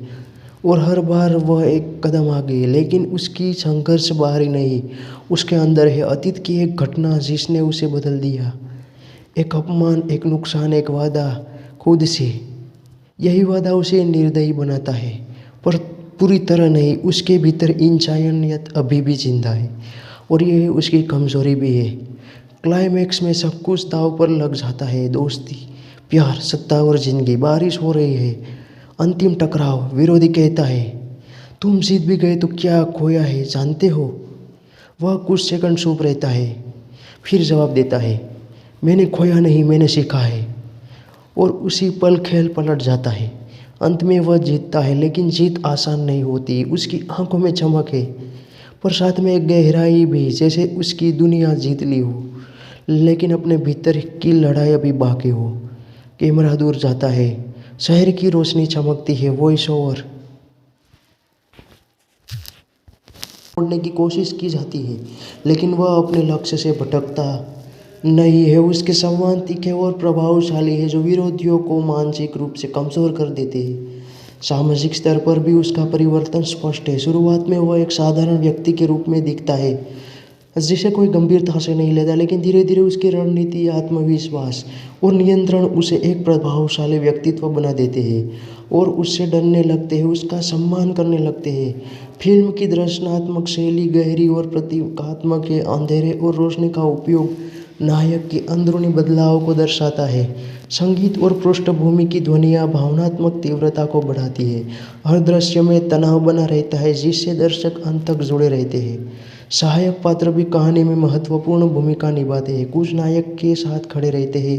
और हर बार वह एक कदम आगे है। लेकिन उसकी संघर्ष बाहरी नहीं, उसके अंदर है। अतीत की एक घटना जिसने उसे बदल दिया, एक अपमान, एक नुकसान, एक वादा खुद से। यही वादा उसे निर्दयी बनाता है, पर पूरी तरह नहीं। उसके भीतर इंसानियत अभी भी जिंदा है और यही उसकी कमजोरी भी है। क्लाइमैक्स में सब कुछ दांव पर लग जाता है। दोस्ती, प्यार, सत्ता और जिंदगी। बारिश हो रही है। अंतिम टकराव। विरोधी कहता है, तुम जीत भी गए तो क्या खोया है जानते हो? वह कुछ सेकंड चुप रहता है, फिर जवाब देता है, मैंने खोया नहीं, मैंने सीखा है। और उसी पल खेल पलट जाता है। अंत में वह जीतता है, लेकिन जीत आसान नहीं होती। उसकी आंखों में चमक है, पर साथ में एक गहराई भी, जैसे उसकी दुनिया जीत ली हो लेकिन अपने भीतर की लड़ाई अभी बाकी हो। कैमरा दूर जाता है, शहर की रोशनी चमकती है। वॉइस ओवर छोड़ने की कोशिश की जाती है, लेकिन वह अपने लक्ष्य से भटकता नहीं है। उसके संवाद तीखे और प्रभावशाली है जो विरोधियों को मानसिक रूप से कमजोर कर देते हैं। सामाजिक स्तर पर भी उसका परिवर्तन स्पष्ट है। शुरुआत में वह एक साधारण व्यक्ति के रूप में दिखता है जिसे कोई गंभीरता से नहीं लेता, लेकिन धीरे धीरे उसकी रणनीति, आत्मविश्वास और नियंत्रण उसे एक प्रभावशाली व्यक्तित्व बना देते हैं और उससे डरने लगते हैं, उसका सम्मान करने लगते हैं। फिल्म की दर्शनात्मक शैली गहरी और प्रतीकात्मक है। अंधेरे और रोशनी का उपयोग नायक के अंदरूनी बदलाव को दर्शाता है। संगीत और पृष्ठभूमि की ध्वनियाँ भावनात्मक तीव्रता को बढ़ाती है। हर दृश्य में तनाव बना रहता है जिससे दर्शक अंत तक जुड़े रहते हैं। सहायक पात्र भी कहानी में महत्वपूर्ण भूमिका निभाते हैं। कुछ नायक के साथ खड़े रहते हैं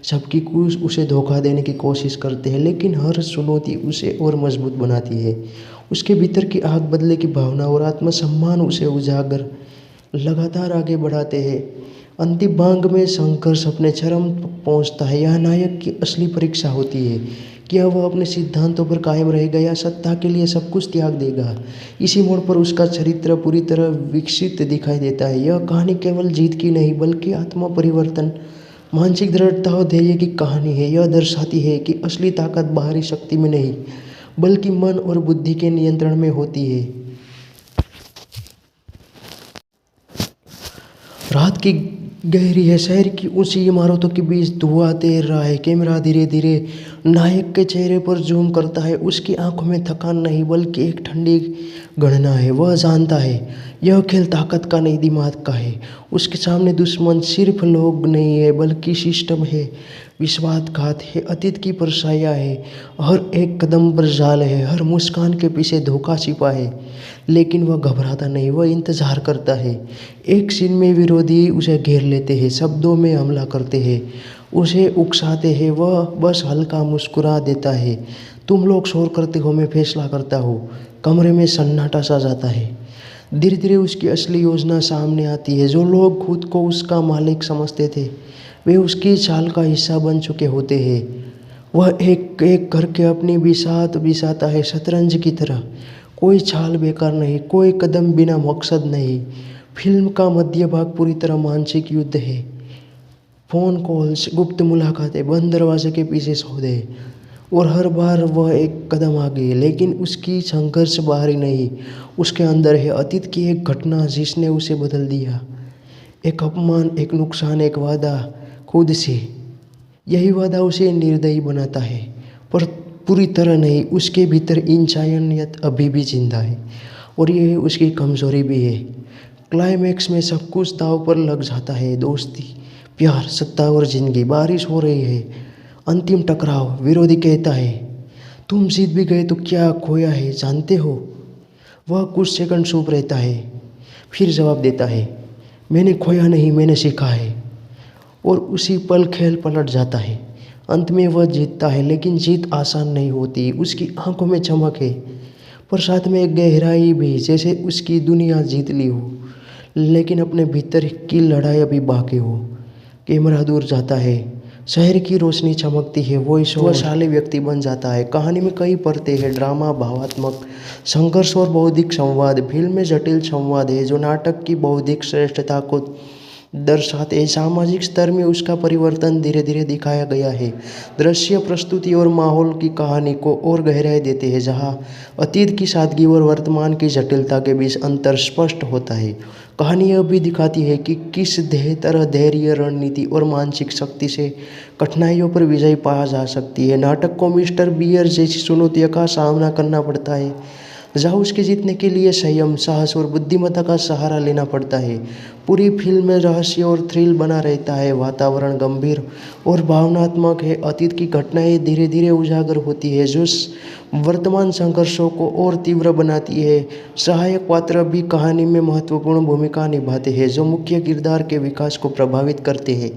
जबकि कुछ उसे धोखा देने की कोशिश करते हैं, लेकिन हर चुनौती उसे और मजबूत बनाती है। उसके भीतर की आग बदले की भावना और आत्मसम्मान उसे उजागर लगातार आगे बढ़ाते हैं। अंतिम भाग में संघर्ष अपने चरम पर पहुंचता है। यह नायक की असली परीक्षा होती है। क्या वह अपने सिद्धांतों पर कायम रहेगा या सत्ता के लिए सब कुछ त्याग देगा? इसी मोड़ पर उसका चरित्र पूरी तरह विकसित दिखाई देता है। यह कहानी केवल जीत की नहीं बल्कि आत्म परिवर्तन, मानसिक दृढ़ता और धैर्य की कहानी है। यह दर्शाती है कि असली ताकत बाहरी शक्ति में नहीं बल्कि मन और बुद्धि के नियंत्रण में होती है। रात की गहरी है। शहर की ऊंची इमारतों के बीच धुआं तैर रहा है। कैमरा धीरे धीरे नायक के चेहरे पर जूम करता है। उसकी आंखों में थकान नहीं बल्कि एक ठंडी गणना है। वह जानता है यह खेल ताकत का नहीं दिमाग का है। उसके सामने दुश्मन सिर्फ लोग नहीं है बल्कि सिस्टम है, विश्वासघात है, अतीत की परछाइयाँ है। हर एक कदम पर जाल है, हर मुस्कान के पीछे धोखा छिपा है। लेकिन वह घबराता नहीं, वह इंतजार करता है। एक सीन में विरोधी उसे घेर लेते हैं, शब्दों में हमला करते हैं, उसे उकसाते हैं। वह बस हल्का मुस्कुरा देता है। तुम लोग शोर करते हो, मैं फैसला करता हूँ। कमरे में सन्नाटा सा जाता है। धीरे धीरे उसकी असली योजना सामने आती है। जो लोग खुद को उसका मालिक समझते थे वे उसकी चाल का हिस्सा बन चुके होते हैं। वह एक एक करके अपनी बिसात बिसाता है, शतरंज की तरह। कोई चाल बेकार नहीं, कोई कदम बिना मकसद नहीं। फिल्म का मध्य भाग पूरी तरह मानसिक युद्ध है। फ़ोन कॉल्स, गुप्त मुलाकातें, बंद दरवाजे के पीछे सौदे, और हर बार वह एक कदम आगे है। लेकिन उसकी संघर्ष बाहरी नहीं, उसके अंदर है। अतीत की एक घटना जिसने उसे बदल दिया, एक अपमान, एक नुकसान, एक वादा खुद से। यही वादा उसे निर्दयी बनाता है, पर पूरी तरह नहीं। उसके भीतर इंसानियत अभी भी जिंदा है, और यही उसकी कमजोरी भी है। क्लाइमैक्स में सब कुछ दांव पर लग जाता है। दोस्ती, प्यार, सत्ता और जिंदगी। बारिश हो रही है। अंतिम टकराव। विरोधी कहता है, तुम जीत भी गए तो क्या खोया है जानते हो? वह कुछ सेकंड चुप रहता है, फिर जवाब देता है, मैंने खोया नहीं, मैंने सीखा है। और उसी पल खेल पलट जाता है। अंत में वह जीतता है, लेकिन जीत आसान नहीं होती। उसकी आंखों में चमक है, पर साथ में एक गहराई भी, जैसे उसकी दुनिया जीत ली हो, लेकिन अपने भीतर की लड़ाई अभी बाकी हो। कैमरा दूर जाता है, शहर की रोशनी चमकती है। वो ईश्वरशाली व्यक्ति बन जाता है। कहानी में कई परतें हैं, ड्रामा, भावात्मक संघर्ष और बौद्धिक संवाद। फिल्म में जटिल संवाद है जो नाटक की बौद्धिक श्रेष्ठता को दर्शाते हैं। सामाजिक स्तर में उसका परिवर्तन धीरे धीरे दिखाया गया है। दृश्य, प्रस्तुति और माहौल की कहानी को और गहराई देते हैं, जहाँ अतीत की सादगी और वर्तमान की जटिलता के बीच अंतर स्पष्ट होता है। कहानी यह भी दिखाती है कि किस तरह धैर्य, रणनीति और मानसिक शक्ति से कठिनाइयों पर विजय पाया जा सकती है। नाटक को मिस्टर बियर जैसी चुनौतियों का सामना करना पड़ता है, जहाँ उसके जीतने के लिए संयम, साहस और बुद्धिमत्ता का सहारा लेना पड़ता है। पूरी फिल्म में रहस्य और थ्रिल बना रहता है। वातावरण गंभीर और भावनात्मक है। अतीत की घटनाएं धीरे धीरे उजागर होती है, जो वर्तमान संघर्षों को और तीव्र बनाती है। सहायक पात्र भी कहानी में महत्वपूर्ण भूमिका निभाते हैं, जो मुख्य किरदार के विकास को प्रभावित करते हैं।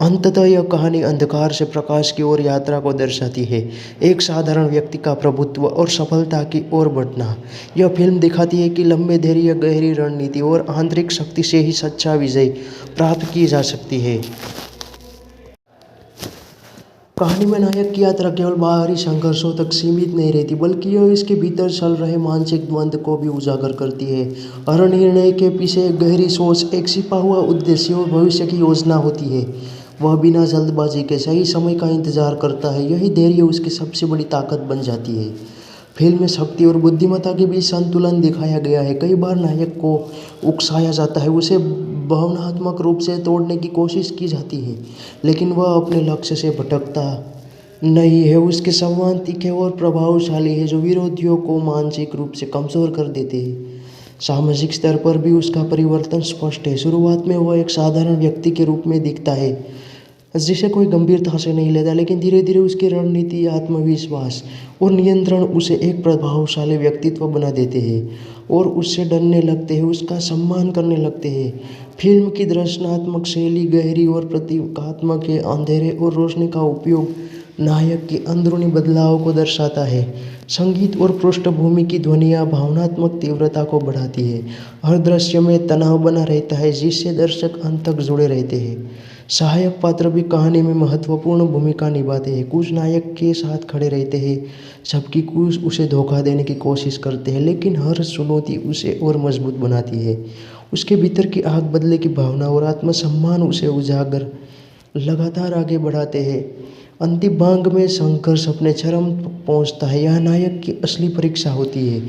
अंततः यह कहानी अंधकार से प्रकाश की ओर यात्रा को दर्शाती है, एक साधारण व्यक्ति का प्रभुत्व और सफलता की ओर बढ़ना। यह फिल्म दिखाती है कि लंबे धैर्य, गहरी रणनीति और आंतरिक शक्ति से ही सच्चा विजय प्राप्त की जा सकती है। कहानी में नायक की यात्रा केवल बाहरी संघर्षों तक सीमित नहीं रहती, बल्कि यह इसके भीतर चल रहे मानसिक द्वंद्व को भी उजागर करती है। हर निर्णय के पीछे एक गहरी सोच, एक छिपा हुआ उद्देश्य और भविष्य की योजना होती है। वह बिना जल्दबाजी के सही समय का इंतजार करता है। यही धैर्य उसकी सबसे बड़ी ताकत बन जाती है। फिल्म में शक्ति और बुद्धिमत्ता के बीच संतुलन दिखाया गया है। कई बार नायक को उकसाया जाता है, उसे भावनात्मक रूप से तोड़ने की कोशिश की जाती है, लेकिन वह अपने लक्ष्य से भटकता नहीं है। उसके संवाद तीखे और प्रभावशाली है, जो विरोधियों को मानसिक रूप से कमज़ोर कर देते हैं। सामाजिक स्तर पर भी उसका परिवर्तन स्पष्ट है। शुरुआत में वह एक साधारण व्यक्ति के रूप में दिखता है, जिसे कोई गंभीरता से नहीं लेता, लेकिन धीरे धीरे उसकी रणनीति, आत्मविश्वास और नियंत्रण उसे एक प्रभावशाली व्यक्तित्व बना देते हैं, और उससे डरने लगते हैं, उसका सम्मान करने लगते हैं। फिल्म की दर्शनात्मक शैली गहरी और प्रतीकात्मक है। अंधेरे और रोशनी का उपयोग नायक के अंदरूनी बदलाव को दर्शाता है। संगीत और पृष्ठभूमि की ध्वनियाँ भावनात्मक तीव्रता को बढ़ाती है। हर दृश्य में तनाव बना रहता है, जिससे दर्शक अंत तक जुड़े रहते हैं। सहायक पात्र भी कहानी में महत्वपूर्ण भूमिका निभाते हैं। कुछ नायक के साथ खड़े रहते हैं, जबकि कुछ उसे धोखा देने की कोशिश करते हैं, लेकिन हर चुनौती उसे और मजबूत बनाती है। उसके भीतर की आग बदले की भावना और आत्मसम्मान उसे उजागर लगातार आगे बढ़ाते हैं। अंतिम भाग में संघर्ष अपने चरम पहुंचता है। यह नायक की असली परीक्षा होती है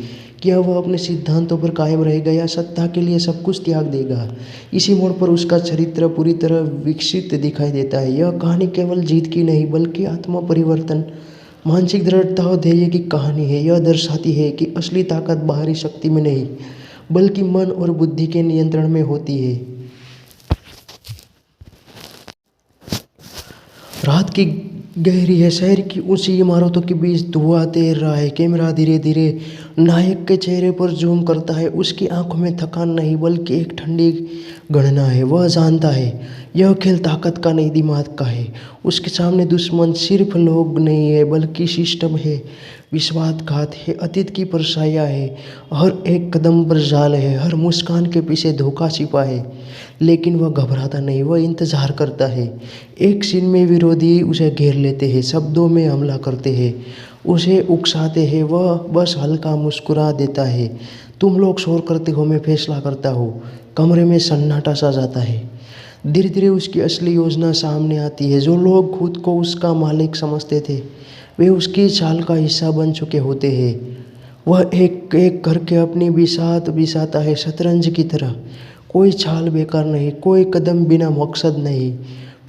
क्या वह अपने सिद्धांतों पर कायम रहेगा या सत्ता के लिए सब कुछ त्याग देगा। इसी मोड़ पर उसका चरित्र पूरी तरह विकसित दिखाई देता है। यह कहानी केवल जीत की नहीं बल्कि आत्म परिवर्तन, मानसिक दृढ़ता और धैर्य की कहानी है। यह दर्शाती है कि असली ताकत बाहरी शक्ति में नहीं बल्कि मन और बुद्धि के नियंत्रण में होती है। रात की गहरी है, शहर की ऊंची इमारतों के बीच धुआं तैर रहा है। कैमरा धीरे धीरे नायक के चेहरे पर जूम करता है। उसकी आंखों में थकान नहीं बल्कि एक ठंडी गणना है। वह जानता है यह खेल ताकत का नहीं दिमाग का है। उसके सामने दुश्मन सिर्फ लोग नहीं है बल्कि सिस्टम है, विश्वासघात है, अतीत की परछाइयाँ है। हर एक कदम पर जाल है, हर मुस्कान के पीछे धोखा छिपा है। लेकिन वह घबराता नहीं, वह इंतजार करता है। एक सीन में विरोधी उसे घेर लेते हैं, शब्दों में हमला करते हैं, उसे उकसाते हैं। वह बस हल्का मुस्कुरा देता है। तुम लोग शोर करते हो, मैं फैसला करता हूँ। कमरे में सन्नाटा सा जाता है। धीरे धीरे उसकी असली योजना सामने आती है। जो लोग खुद को उसका मालिक समझते थे वे उसकी चाल का हिस्सा बन चुके होते हैं। वह एक एक करके अपनी बिसात बिसाता है, शतरंज की तरह। कोई चाल बेकार नहीं, कोई कदम बिना मकसद नहीं।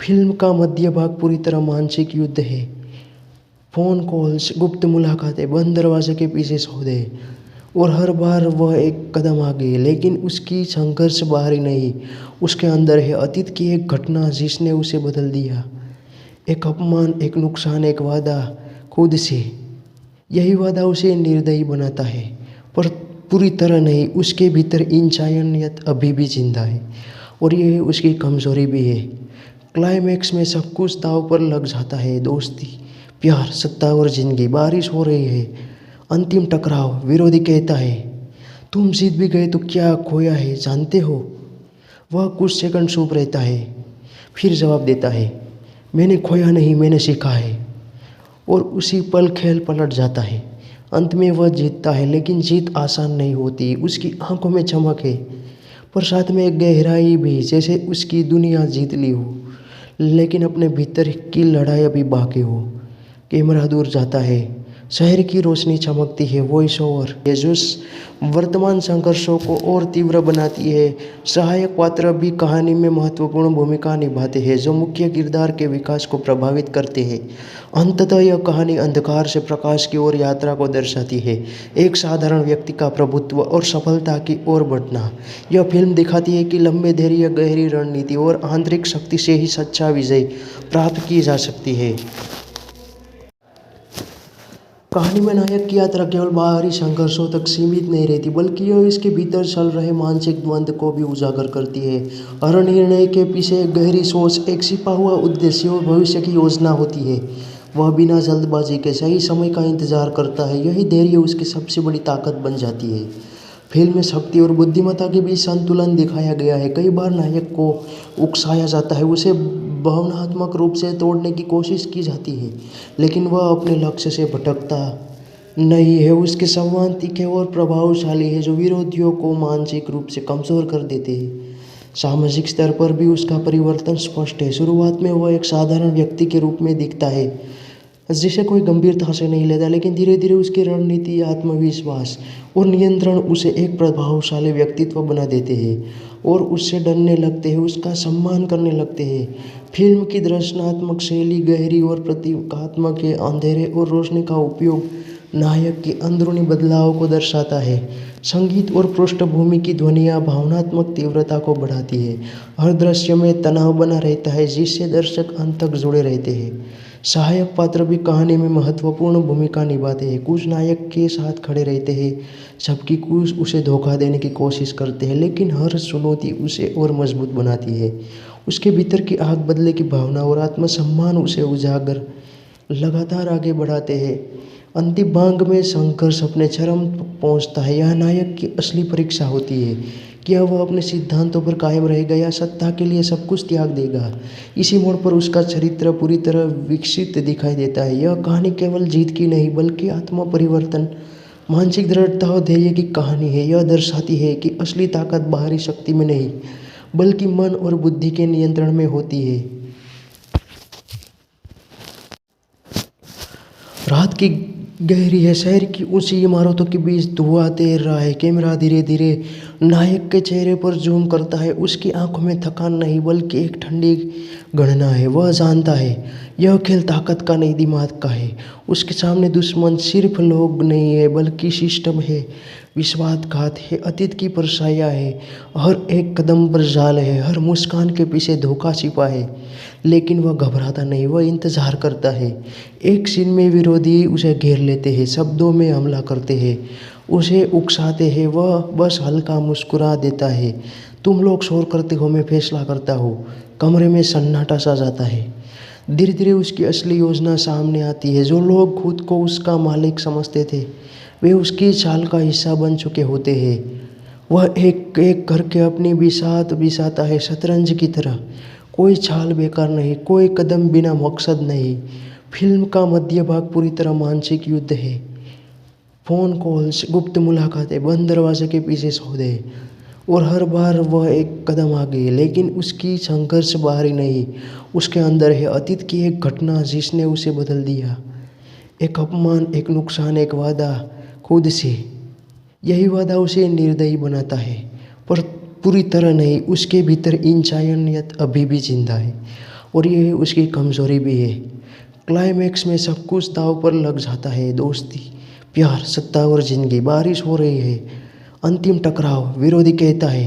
फिल्म का मध्य भाग पूरी तरह मानसिक युद्ध है। फ़ोन कॉल्स, गुप्त मुलाकातें, बंद दरवाजे के पीछे सौदे, और हर बार वह एक कदम आगे। लेकिन उसकी संघर्ष बाहरी नहीं, उसके अंदर है। अतीत की एक घटना जिसने उसे बदल दिया, एक अपमान, एक नुकसान, एक वादा खुद से। यही वादा उसे निर्दयी बनाता है, पर पूरी तरह नहीं। उसके भीतर इंसानियत अभी भी जिंदा है और यह उसकी कमजोरी भी है। क्लाइमैक्स में सब कुछ दांव पर लग जाता है। दोस्ती, प्यार, सत्ता और जिंदगी। बारिश हो रही है, अंतिम टकराव। विरोधी कहता है, तुम जीत भी गए तो क्या खोया है जानते हो। वह कुछ सेकंड चुप रहता है, फिर जवाब देता है, मैंने खोया नहीं, मैंने सीखा है। और उसी पल खेल पलट जाता है। अंत में वह जीतता है, लेकिन जीत आसान नहीं होती। उसकी आंखों में चमक है, पर साथ में एक गहराई भी, जैसे उसकी दुनिया जीत ली हो लेकिन अपने भीतर की लड़ाई अभी बाकी हो। कैमरा दूर जाता है, शहर की रोशनी चमकती है। वॉइस ओवर ये जो वर्तमान संघर्षों को और तीव्र बनाती है। सहायक पात्र भी कहानी में महत्वपूर्ण भूमिका निभाते हैं, जो मुख्य किरदार के विकास को प्रभावित करते हैं। अंततः यह कहानी अंधकार से प्रकाश की ओर यात्रा को दर्शाती है, एक साधारण व्यक्ति का प्रभुत्व और सफलता की ओर बढ़ना। यह फिल्म दिखाती है कि लंबे धैर्य, गहरी रणनीति और आंतरिक शक्ति से ही सच्चा विजय प्राप्त की जा सकती है। कहानी में नायक की यात्रा केवल बाहरी संघर्षों तक सीमित नहीं रहती, बल्कि यह इसके भीतर चल रहे मानसिक द्वंद्व को भी उजागर करती है। हर निर्णय के पीछे एक गहरी सोच, एक छिपा हुआ उद्देश्य और भविष्य की योजना होती है। वह बिना जल्दबाजी के सही समय का इंतजार करता है। यही धैर्य उसकी सबसे बड़ी ताकत बन जाती है। फिल्म में शक्ति और बुद्धिमत्ता के बीच संतुलन दिखाया गया है। कई बार नायक को उकसाया जाता है, उसे भावनात्मक रूप से तोड़ने की कोशिश की जाती है, लेकिन वह अपने लक्ष्य से भटकता नहीं है। उसके संवाद तीखे और प्रभावशाली है, जो विरोधियों को मानसिक रूप से कमजोर कर देते हैं। सामाजिक स्तर पर भी उसका परिवर्तन स्पष्ट है। शुरुआत में वह एक साधारण व्यक्ति के रूप में दिखता है, जिसे कोई गंभीरता से नहीं लेता, लेकिन धीरे धीरे उसकी रणनीति, आत्मविश्वास और नियंत्रण उसे एक प्रभावशाली व्यक्तित्व बना देते हैं और उससे डरने लगते हैं, उसका सम्मान करने लगते हैं। फिल्म की दर्शनात्मक शैली गहरी और प्रतीकात्मक है। अंधेरे और रोशनी का उपयोग नायक के अंदरूनी बदलाव को दर्शाता है। संगीत और पृष्ठभूमि की ध्वनियाँ भावनात्मक तीव्रता को बढ़ाती है। हर दृश्य में तनाव बना रहता है, जिससे दर्शक अंत तक जुड़े रहते हैं। सहायक पात्र भी कहानी में महत्वपूर्ण भूमिका निभाते हैं। कुछ नायक के साथ खड़े रहते हैं, जबकि कुछ उसे धोखा देने की कोशिश करते हैं, लेकिन हर चुनौती उसे और मजबूत बनाती है। उसके भीतर की आग बदले की भावना और आत्मसम्मान उसे उजागर लगातार आगे बढ़ाते हैं। अंतिम भाग में संघर्ष अपने चरम पर पहुंचता है। यह नायक की असली परीक्षा होती है, क्या वह अपने सिद्धांतों पर कायम रहेगा या सत्ता के लिए सब कुछ त्याग देगा। इसी मोड़ पर उसका चरित्र पूरी तरह विकसित दिखाई देता है। यह कहानी केवल जीत की नहीं बल्कि आत्म परिवर्तन, मानसिक दृढ़ता और धैर्य की कहानी है। यह दर्शाती है कि असली ताकत बाहरी शक्ति में नहीं बल्कि मन और बुद्धि के नियंत्रण में होती है। रात की गहरी है शहर की ऊंची इमारतों के बीच धुआं तैर रहा है। कैमरा धीरे धीरे नायक के चेहरे पर जूम करता है। उसकी आंखों में थकान नहीं बल्कि एक ठंडी गणना है। वह जानता है यह खेल ताकत का नहीं दिमाग का है। उसके सामने दुश्मन सिर्फ लोग नहीं है बल्कि सिस्टम है, विश्वासघात है, अतीत की परछाइयाँ है। हर एक कदम पर जाल है, हर मुस्कान के पीछे धोखा छिपा है। लेकिन वह घबराता नहीं, वह इंतजार करता है। एक सीन में विरोधी उसे घेर लेते हैं, शब्दों में हमला करते हैं, उसे उकसाते हैं। वह बस हल्का मुस्कुरा देता है। तुम लोग शोर करते हो, मैं फैसला करता हूँ। कमरे में सन्नाटा सा जाता है। धीरे धीरे उसकी असली योजना सामने आती है। जो लोग खुद को उसका मालिक समझते थे वे उसकी चाल का हिस्सा बन चुके होते हैं। वह एक एक करके अपनी बिसात बिसाता है, शतरंज की तरह। कोई चाल बेकार नहीं, कोई कदम बिना मकसद नहीं। फिल्म का मध्य भाग पूरी तरह मानसिक युद्ध है। फ़ोन कॉल्स, गुप्त मुलाकातें, बंद दरवाजे के पीछे सौदे, और हर बार वह एक कदम आगे है। लेकिन उसकी संघर्ष बाहरी नहीं, उसके अंदर है। अतीत की एक घटना जिसने उसे बदल दिया, एक अपमान, एक नुकसान, एक वादा खुद से। यही वादा उसे निर्दयी बनाता है, पर पूरी तरह नहीं। उसके भीतर इंसानियत अभी भी जिंदा है, और यही उसकी कमजोरी भी है। क्लाइमैक्स में सब कुछ दांव पर लग जाता है। दोस्ती, प्यार, सत्ता और जिंदगी। बारिश हो रही है, अंतिम टकराव। विरोधी कहता है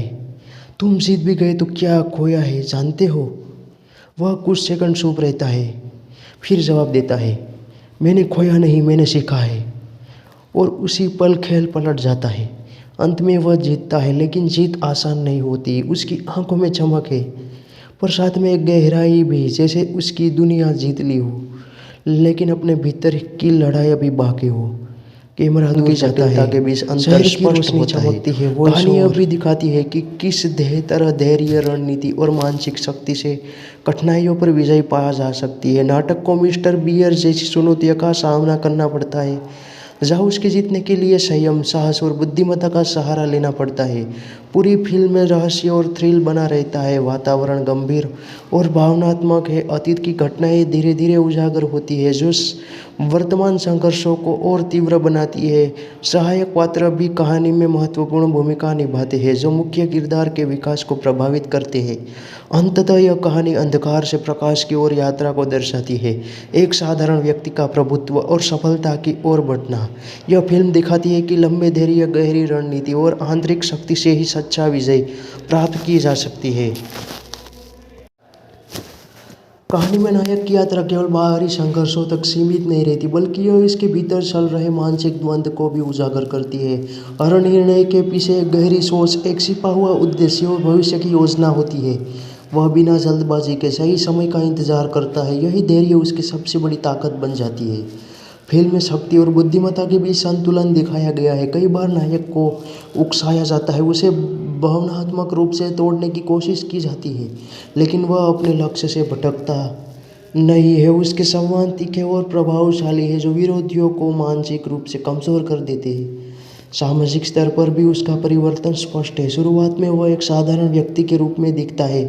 तुम जीत भी गए तो क्या खोया है जानते हो। वह कुछ सेकंड चुप रहता है, फिर जवाब देता है मैंने खोया नहीं, मैंने सीखा है। और उसी पल खेल पलट जाता है। अंत में वह जीतता है, लेकिन जीत आसान नहीं होती। उसकी आंखों में चमक है, पर साथ में एक गहराई भी, जैसे उसकी दुनिया जीत ली हो लेकिन अपने भीतर की लड़ाई अभी बाकी हो। कैमरा दूर जाता है, के बीच अंतर स्पष्ट होता है। कहानी अभी दिखाती है कि किस तरह धैर्य, रणनीति और मानसिक शक्ति से कठिनाइयों पर विजय पाया जा सकती है। नाटक को मिस्टर बियर जैसी चुनौतियों का सामना करना पड़ता है, जहाँ उसके जीतने के लिए संयम, साहस और बुद्धिमत्ता का सहारा लेना पड़ता है। पूरी फिल्म में रहस्य और थ्रिल बना रहता है। वातावरण गंभीर और भावनात्मक है। अतीत की घटनाएं धीरे धीरे उजागर होती है, जो वर्तमान संघर्षों को और तीव्र बनाती है। सहायक पात्र भी कहानी में महत्वपूर्ण भूमिका निभाते हैं, जो मुख्य किरदार के विकास को प्रभावित करते हैं। अंततः यह कहानी अंधकार से प्रकाश की ओर यात्रा को दर्शाती है, एक साधारण व्यक्ति का प्रभुत्व और सफलता की ओर बढ़ना। यह फिल्म दिखाती है कि लंबे धैर्य, गहरी रणनीति और आंतरिक शक्ति से ही सच्चा विजय प्राप्त की जा सकती है। कहानी में नायक की यात्रा केवल बाहरी संघर्षों तक सीमित नहीं रहती, बल्कि यह इसके भीतर चल रहे मानसिक द्वंद्व को भी उजागर करती है। हर निर्णय के पीछे एक गहरी सोच, एक छिपा हुआ उद्देश्य और भविष्य की योजना होती है। वह बिना जल्दबाजी के सही समय का इंतजार करता है। यही धैर्य उसकी सबसे बड़ी ताकत बन जाती है। फिल्म में शक्ति और बुद्धिमत्ता के बीच संतुलन दिखाया गया है। कई बार नायक को उकसाया जाता है, उसे भावनात्मक रूप से तोड़ने की कोशिश की जाती है, लेकिन वह अपने लक्ष्य से भटकता नहीं है। उसके संवाद तीखे और प्रभावशाली है, जो विरोधियों को मानसिक रूप से कमजोर कर देते हैं। सामाजिक स्तर पर भी उसका परिवर्तन स्पष्ट है। शुरुआत में वह एक साधारण व्यक्ति के रूप में दिखता है,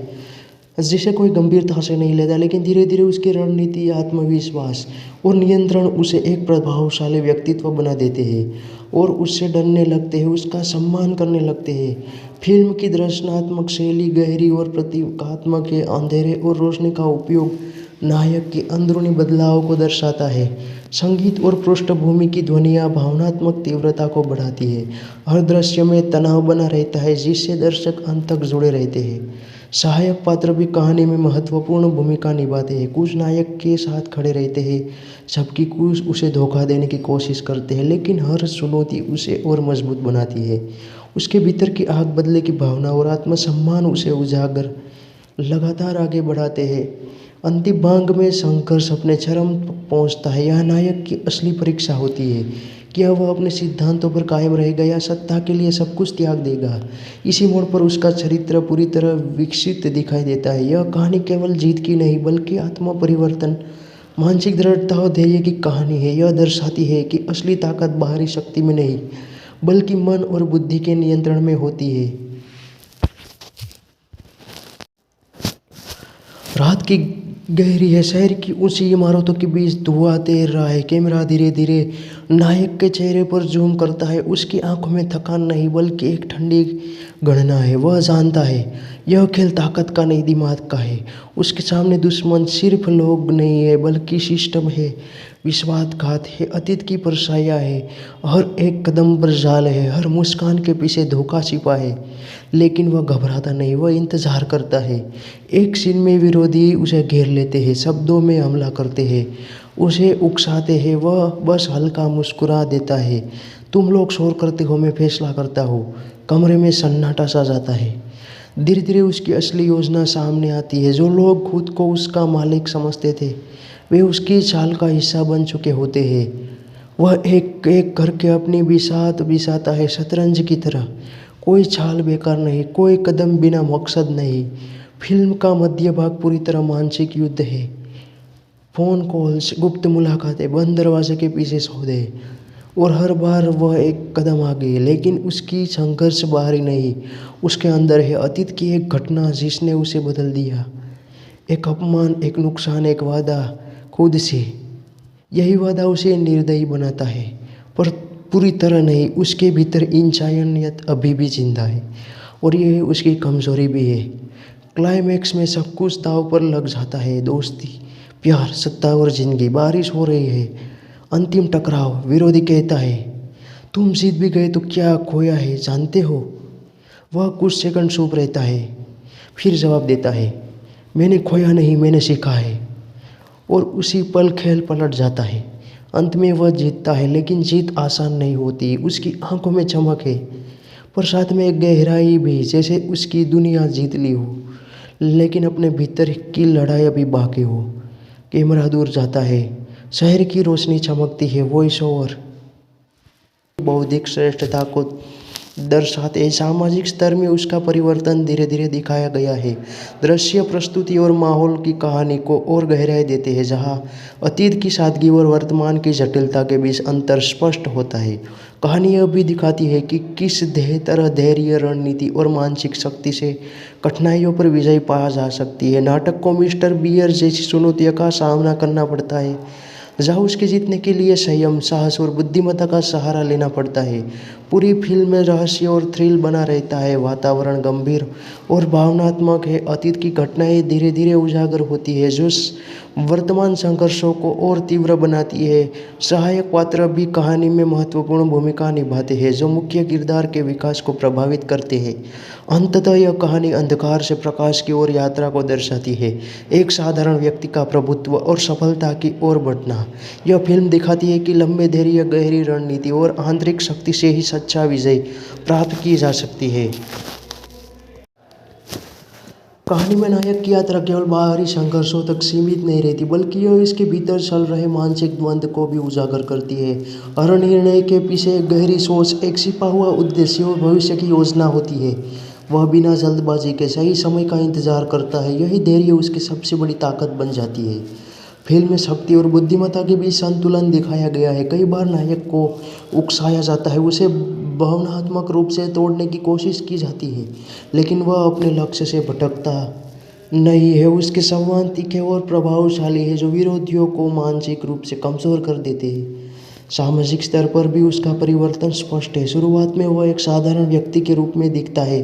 जिसे कोई गंभीरता से नहीं लेता, लेकिन धीरे धीरे उसकी रणनीति, आत्मविश्वास और नियंत्रण उसे एक प्रभावशाली व्यक्तित्व बना देते हैं, और उससे डरने लगते हैं, उसका सम्मान करने लगते हैं। फिल्म की दर्शनात्मक शैली गहरी और प्रतीकात्मक है। अंधेरे और रोशनी का उपयोग नायक के अंदरूनी बदलाव को दर्शाता है। संगीत और पृष्ठभूमि की ध्वनियाँ भावनात्मक तीव्रता को बढ़ाती है। हर दृश्य में तनाव बना रहता है, जिससे दर्शक अंत तक जुड़े रहते हैं। सहायक पात्र भी कहानी में महत्वपूर्ण भूमिका निभाते हैं। कुछ नायक के साथ खड़े रहते हैं, जबकि कुछ उसे धोखा देने की कोशिश करते हैं, लेकिन हर चुनौती उसे और मजबूत बनाती है। उसके भीतर की आग बदले की भावना और आत्मसम्मान उसे उजागर लगातार आगे बढ़ाते हैं। अंतिम भाग में संघर्ष अपने चरम पहुंचता है। यह नायक की असली परीक्षा होती है, क्या वह अपने सिद्धांतों पर कायम रहेगा या सत्ता के लिए सब कुछ त्याग देगा। इसी मोड़ पर उसका चरित्र पूरी तरह विकसित दिखाई देता है। यह कहानी केवल जीत की नहीं, बल्कि आत्म परिवर्तन, मानसिक दृढ़ता और धैर्य की कहानी है। यह दर्शाती है कि असली ताकत बाहरी शक्ति में नहीं, बल्कि मन और बुद्धि के नियंत्रण में होती है। रात की गहरी है, शहर की ऊंची इमारतों के बीच धुआं तैर रहा है। कैमरा धीरे धीरे नायक के चेहरे पर जूम करता है। उसकी आंखों में थकान नहीं बल्कि एक ठंडी गणना है। वह जानता है यह खेल ताकत का नहीं दिमाग का है। उसके सामने दुश्मन सिर्फ लोग नहीं है बल्कि सिस्टम है, विश्वासघात है, अतीत की परछाइयाँ है। हर एक कदम पर जाल है, हर मुस्कान के पीछे धोखा छिपा है। लेकिन वह घबराता नहीं, वह इंतजार करता है। एक सीन में विरोधी उसे घेर लेते हैं, शब्दों में हमला करते हैं, उसे उकसाते हैं। वह बस हल्का मुस्कुरा देता है। तुम लोग शोर करते हो, मैं फैसला करता हूँ। कमरे में सन्नाटा सा जाता है। धीरे धीरे उसकी असली योजना सामने आती है। जो लोग खुद को उसका मालिक समझते थे वे उसकी चाल का हिस्सा बन चुके होते हैं। वह एक एक करके अपनी बिसात बिसाता है, शतरंज की तरह। कोई चाल बेकार नहीं, कोई कदम बिना मकसद नहीं। फिल्म का मध्य भाग पूरी तरह मानसिक युद्ध है। फ़ोन कॉल्स, गुप्त मुलाकातें, बंद दरवाजे के पीछे सौदे, और हर बार वह एक कदम आगे है। लेकिन उसकी संघर्ष बाहरी नहीं, उसके अंदर है। अतीत की एक घटना जिसने उसे बदल दिया, एक अपमान, एक नुकसान, एक वादा खुद से। यही वादा उसे निर्दयी बनाता है, पर पूरी तरह नहीं। उसके भीतर इंसानियत अभी भी जिंदा है, और यह उसकी कमजोरी भी है। क्लाइमैक्स में सब कुछ दांव पर लग जाता है, दोस्ती, प्यार, सत्ता और जिंदगी। बारिश हो रही है, अंतिम टकराव। विरोधी कहता है तुम जीत भी गए तो क्या खोया है जानते हो। वह कुछ सेकंड चुप रहता है, फिर जवाब देता है मैंने खोया नहीं, मैंने सीखा है। और उसी पल खेल पलट जाता है। अंत में वह जीतता है, लेकिन जीत आसान नहीं होती। उसकी आंखों में चमक है, पर साथ में एक गहराई भी, जैसे उसकी दुनिया जीत ली हो लेकिन अपने भीतर की लड़ाई अभी बाकी हो। कैमरा दूर जाता है, शहर की रोशनी चमकती है। वॉइस ओवर बौद्धिक श्रेष्ठता को दर्शाते हैं। सामाजिक स्तर में उसका परिवर्तन धीरे धीरे दिखाया गया है। दृश्य प्रस्तुति और माहौल की कहानी को और गहराई देते हैं, जहां अतीत की सादगी और वर्तमान की जटिलता के बीच अंतर स्पष्ट होता है। कहानी यह भी दिखाती है कि किस तरह धैर्य, रणनीति और मानसिक शक्ति से कठिनाइयों पर विजय पाया जा सकती है। नाटक को मिस्टर बियर जैसी चुनौतियों का सामना करना पड़ता है, जहाँ उसके जीतने के लिए संयम, साहस और बुद्धिमत्ता का सहारा लेना पड़ता है। पूरी फिल्म में रहस्य और थ्रिल बना रहता है। वातावरण गंभीर और भावनात्मक है। अतीत की घटनाएं धीरे धीरे उजागर होती है, जो वर्तमान संघर्षों को और तीव्र बनाती है। सहायक पात्र भी कहानी में महत्वपूर्ण भूमिका निभाते हैं, जो मुख्य किरदार के विकास को प्रभावित करते हैं। अंततः यह कहानी अंधकार से प्रकाश की ओर यात्रा को दर्शाती है, एक साधारण व्यक्ति का प्रभुत्व और सफलता की ओर बढ़ना। यह फिल्म दिखाती है कि लंबे धैर्य, गहरी रणनीति और आंतरिक शक्ति से ही सच्चा विजय प्राप्त की जा सकती है। कहानी में नायक की यात्रा केवल बाहरी संघर्षों तक सीमित नहीं रहती, बल्कि यह इसके भीतर चल रहे मानसिक द्वंद्व को भी उजागर करती है। हर निर्णय के पीछे एक गहरी सोच, एक छिपा हुआ उद्देश्य और भविष्य की योजना होती है। वह बिना जल्दबाजी के सही समय का इंतजार करता है। यही धैर्य उसकी सबसे बड़ी ताकत बन जाती है। फिल्म में शक्ति और बुद्धिमत्ता के बीच संतुलन दिखाया गया है। कई बार नायक को उकसाया जाता है, उसे भावनात्मक रूप से तोड़ने की कोशिश की जाती है, लेकिन वह अपने लक्ष्य से भटकता नहीं है। उसके संवाद तीखे और प्रभावशाली है, जो विरोधियों को मानसिक रूप से कमजोर कर देते हैं। सामाजिक स्तर पर भी उसका परिवर्तन स्पष्ट है। शुरुआत में वह एक साधारण व्यक्ति के रूप में दिखता है,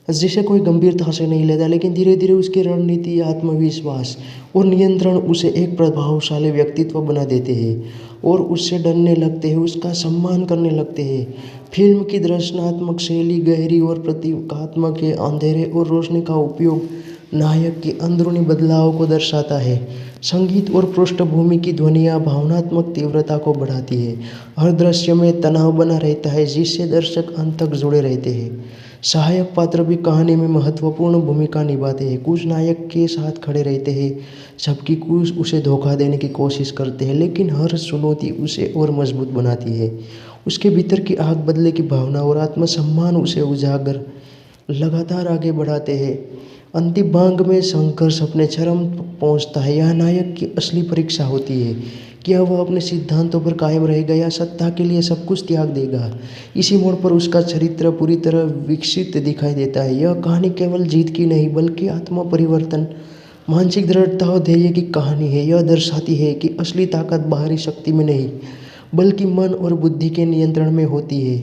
जिसे कोई गंभीरता से नहीं लेता, लेकिन धीरे धीरे उसकी रणनीति, आत्मविश्वास और नियंत्रण उसे एक प्रभावशाली व्यक्तित्व बना देते हैं और उससे डरने लगते हैं, उसका सम्मान करने लगते हैं। फिल्म की दर्शनात्मक शैली गहरी और प्रतीकात्मक है। अंधेरे और रोशनी का उपयोग नायक के अंदरूनी बदलाव को दर्शाता है। संगीत और पृष्ठभूमि की ध्वनियाँ भावनात्मक तीव्रता को बढ़ाती है। हर दृश्य में तनाव बना रहता है, जिससे दर्शक अंत तक जुड़े रहते हैं। सहायक पात्र भी कहानी में महत्वपूर्ण भूमिका निभाते हैं। कुछ नायक के साथ खड़े रहते हैं, जबकि कुछ उसे धोखा देने की कोशिश करते हैं, लेकिन हर चुनौती उसे और मजबूत बनाती है। उसके भीतर की आग बदले की भावना और आत्मसम्मान उसे उजागर लगातार आगे बढ़ाते हैं। अंतिम भाग में संघर्ष अपने चरम पहुंचता है। यह नायक की असली परीक्षा होती है, क्या वह अपने सिद्धांतों पर कायम रहेगा या सत्ता के लिए सब कुछ त्याग देगा। इसी मोड़ पर उसका चरित्र पूरी तरह विकसित दिखाई देता है। यह कहानी केवल जीत की नहीं, बल्कि आत्म परिवर्तन, मानसिक दृढ़ता और धैर्य की कहानी है। यह दर्शाती है कि असली ताकत बाहरी शक्ति में नहीं, बल्कि मन और बुद्धि के नियंत्रण में होती है।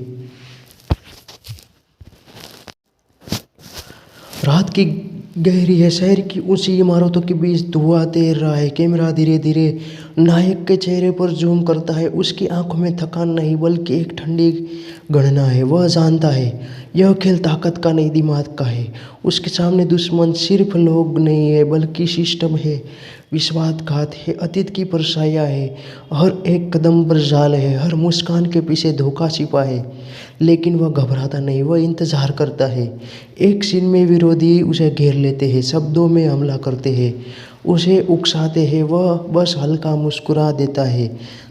रात की गहरी है, शहर की ऊंची इमारतों के बीच धुआं तैर रहा है। कैमरा धीरे धीरे नायक के चेहरे पर जूम करता है। उसकी आंखों में थकान नहीं बल्कि एक ठंडी गणना है। वह जानता है यह खेल ताकत का नहीं, दिमाग का है। उसके सामने दुश्मन सिर्फ लोग नहीं है बल्कि सिस्टम है, विश्वासघात है, अतीत की परछाइयाँ है। हर एक कदम पर जाल है, हर मुस्कान के पीछे धोखा छिपा है। लेकिन वह घबराता नहीं, वह इंतजार करता है। एक सीन में विरोधी उसे घेर लेते हैं, शब्दों में हमला करते हैं, उसे उकसाते हैं। वह बस हल्का मुस्कुरा देता है।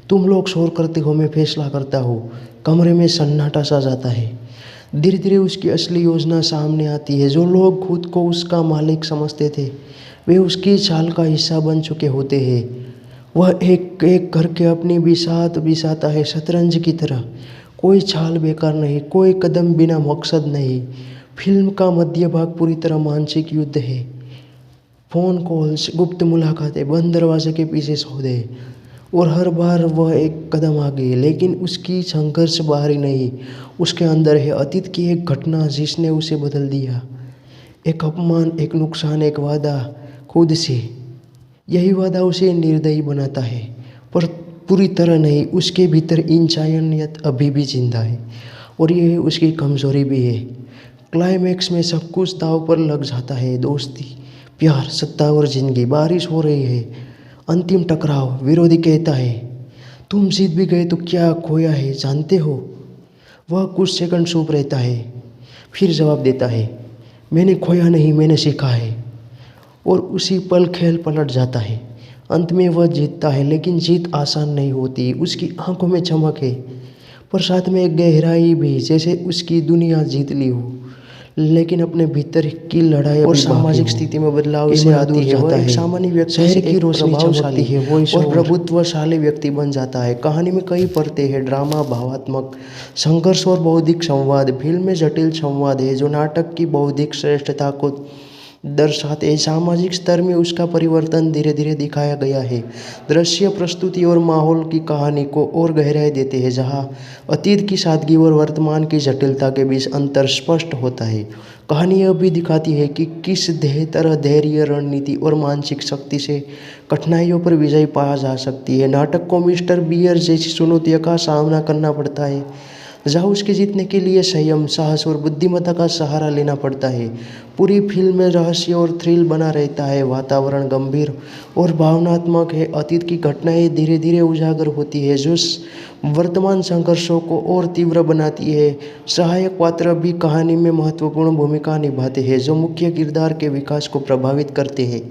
तुम लोग शोर करते हो, मैं फैसला करता हूँ। कमरे में सन्नाटा सा जाता है। धीरे धीरे उसकी असली योजना सामने आती है। जो लोग खुद को उसका मालिक समझते थे वे उसकी चाल का हिस्सा बन चुके होते हैं। वह एक एक करके अपनी बिसात बिसाता है, शतरंज की तरह। कोई चाल बेकार नहीं, कोई कदम बिना मकसद नहीं। फिल्म का मध्य भाग पूरी तरह मानसिक युद्ध है। फ़ोन कॉल्स, गुप्त मुलाकातें, बंद दरवाजे के पीछे सौदे, और हर बार वह एक कदम आगे है। लेकिन उसकी संघर्ष बाहरी नहीं, उसके अंदर है। अतीत की एक घटना जिसने उसे बदल दिया, एक अपमान, एक नुकसान, एक वादा खुद से। यही वादा उसे निर्दयी बनाता है, पर पूरी तरह नहीं। उसके भीतर इंसानियत अभी भी जिंदा है, और यही उसकी कमजोरी भी है। क्लाइमैक्स में सब कुछ दांव पर लग जाता है। दोस्ती, प्यार, सत्ता और जिंदगी। बारिश हो रही है, अंतिम टकराव। विरोधी कहता है तुम जीत भी गए तो क्या खोया है जानते हो। वह कुछ सेकंड चुप रहता है, फिर जवाब देता है मैंने खोया नहीं, मैंने सीखा है। और उसी पल खेल पलट जाता है। अंत में वह जीतता है, लेकिन जीत आसान नहीं होती। उसकी आंखों में चमक है, पर साथ में एक गहराई भी, जैसे उसकी दुनिया जीत ली हो, लेकिन अपने भीतर की लड़ाई और सामाजिक स्थिति में बदलाव से आती है। वह एक सामान्य व्यक्ति से की रोशनी चमकती है, वो और प्रभुत्वशाली व्यक्ति बन जाता है। कहानी में कई परतें हैं, ड्रामा, भावात्मक संघर्ष और बौद्धिक संवाद। फिल्म में जटिल संवाद है जो नाटक की बौद्धिक श्रेष्ठता को दर्शाते हैं। सामाजिक स्तर में उसका परिवर्तन धीरे धीरे दिखाया गया है। दृश्य, प्रस्तुति और माहौल की कहानी को और गहराई देते हैं, जहाँ अतीत की सादगी और वर्तमान की जटिलता के बीच अंतर स्पष्ट होता है। कहानी यह भी दिखाती है कि किस तरह धैर्य, रणनीति और मानसिक शक्ति से कठिनाइयों पर विजय पाया जा सकती है। नाटक को मिस्टर बियर जैसी चुनौतियों का सामना करना पड़ता है, जहाँ उसके जीतने के लिए संयम, साहस और बुद्धिमत्ता का सहारा लेना पड़ता है। पूरी फिल्म में रहस्य और थ्रिल बना रहता है। वातावरण गंभीर और भावनात्मक है। अतीत की घटनाएं धीरे धीरे उजागर होती है, जो वर्तमान संघर्षों को और तीव्र बनाती है। सहायक पात्र भी कहानी में महत्वपूर्ण भूमिका निभाते हैं, जो मुख्य किरदार के विकास को प्रभावित करते हैं।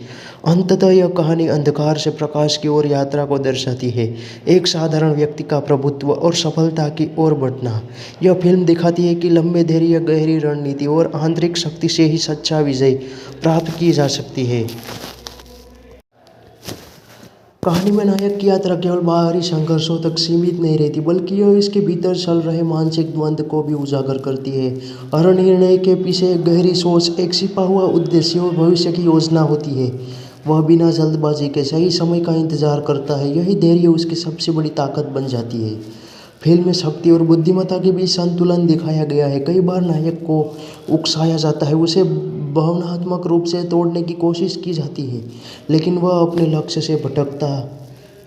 अंततः यह कहानी अंधकार से प्रकाश की ओर यात्रा को दर्शाती है, एक साधारण व्यक्ति का प्रभुत्व और सफलता की ओर बढ़ना। यह फिल्म दिखाती है कि लंबे धैर्य, गहरी रणनीति और आंतरिक शक्ति से ही सच्चा विजय प्राप्त की जा सकती है। कहानी में नायक की यात्रा केवल बाहरी संघर्षों तक सीमित नहीं रहती, बल्कि यह इसके भीतर चल रहे मानसिक द्वंद्व को भी उजागर करती है। हर निर्णय के पीछे एक गहरी सोच, एक छिपा हुआ उद्देश्य और भविष्य की योजना होती है। वह बिना जल्दबाजी के सही समय का इंतजार करता है। यही धैर्य उसकी सबसे बड़ी ताकत बन जाती है। फिल्म में शक्ति और बुद्धिमत्ता के बीच संतुलन दिखाया गया है। कई बार नायक को उकसाया जाता है, उसे भावनात्मक रूप से तोड़ने की कोशिश की जाती है, लेकिन वह अपने लक्ष्य से भटकता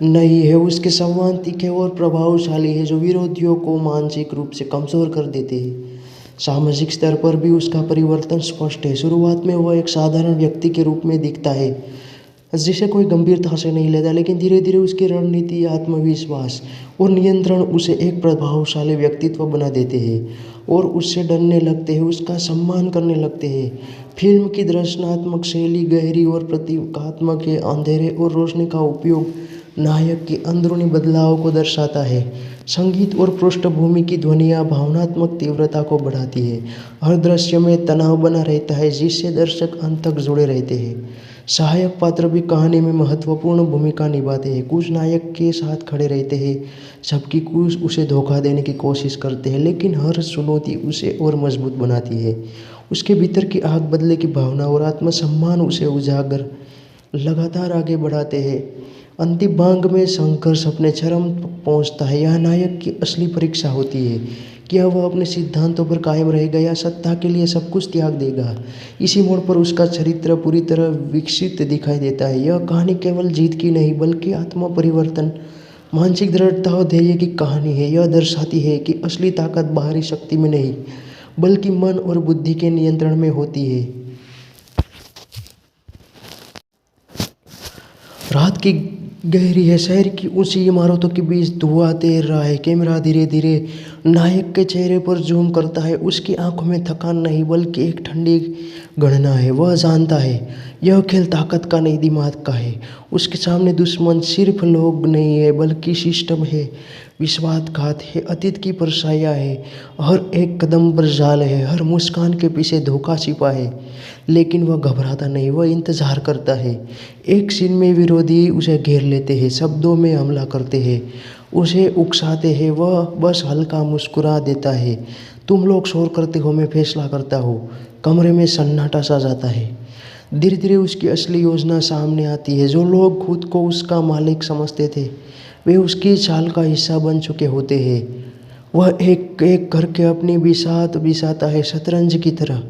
नहीं है। उसके संवाद तीखे और प्रभावशाली है, जो विरोधियों को मानसिक रूप से कमज़ोर कर देते हैं। सामाजिक स्तर पर भी उसका परिवर्तन स्पष्ट है। शुरुआत में वह एक साधारण व्यक्ति के रूप में दिखता है, जिसे कोई गंभीरता से नहीं लेता, लेकिन धीरे धीरे उसकी रणनीति, आत्मविश्वास और नियंत्रण उसे एक प्रभावशाली व्यक्तित्व बना देते हैं, और उससे डरने लगते हैं, उसका सम्मान करने लगते हैं। फिल्म की दर्शनात्मक शैली गहरी और प्रतीकात्मक है। अंधेरे और रोशनी का उपयोग नायक के अंदरूनी बदलाव को दर्शाता है। संगीत और पृष्ठभूमि की ध्वनियाँ भावनात्मक तीव्रता को बढ़ाती है। हर दृश्य में तनाव बना रहता है, जिससे दर्शक अंत तक जुड़े रहते हैं। सहायक पात्र भी कहानी में महत्वपूर्ण भूमिका निभाते हैं। कुछ नायक के साथ खड़े रहते हैं, जबकि कुछ उसे धोखा देने की कोशिश करते हैं, लेकिन हर चुनौती उसे और मजबूत बनाती है। उसके भीतर की आग बदले की भावना और आत्मसम्मान उसे उजागर लगातार आगे बढ़ाते हैं। अंतिम भाग में संघर्ष अपने चरम तक पहुंचता है। यह नायक की असली परीक्षा होती है। क्या वह अपने सिद्धांतों पर कायम रहेगा या सत्ता के लिए सब कुछ त्याग देगा। इसी मोड़ पर उसका चरित्र पूरी तरह विकसित दिखाई देता है। यह कहानी केवल जीत की नहीं बल्कि आत्म परिवर्तन, मानसिक दृढ़ता और धैर्य की कहानी है। यह दर्शाती है कि असली ताकत बाहरी शक्ति में नहीं बल्कि मन और बुद्धि के नियंत्रण में होती है। रात की गहरी है। शहर की ऊंची इमारतों के बीच धुआं तैर रहा है। कैमरा धीरे धीरे नायक के चेहरे पर जूम करता है। उसकी आंखों में थकान नहीं बल्कि एक ठंडी गणना है। वह जानता है यह खेल ताकत का नहीं दिमाग का है। उसके सामने दुश्मन सिर्फ लोग नहीं है बल्कि सिस्टम है, विश्वासघात है, अतीत की परछाइयाँ है। हर एक कदम पर जाल है, हर मुस्कान के पीछे धोखा छिपा है। लेकिन वह घबराता नहीं, वह इंतजार करता है। एक सीन में विरोधी उसे घेर लेते हैं, शब्दों में हमला करते हैं, उसे उकसाते हैं। वह बस हल्का मुस्कुरा देता है। तुम लोग शोर करते हो, मैं फैसला करता हूँ। कमरे में सन्नाटा सा जाता है। धीरे धीरे उसकी असली योजना सामने आती है। जो लोग खुद को उसका मालिक समझते थे वे उसकी चाल का हिस्सा बन चुके होते हैं। वह एक एक करके अपनी बिसात बिसाता है, शतरंज की तरह।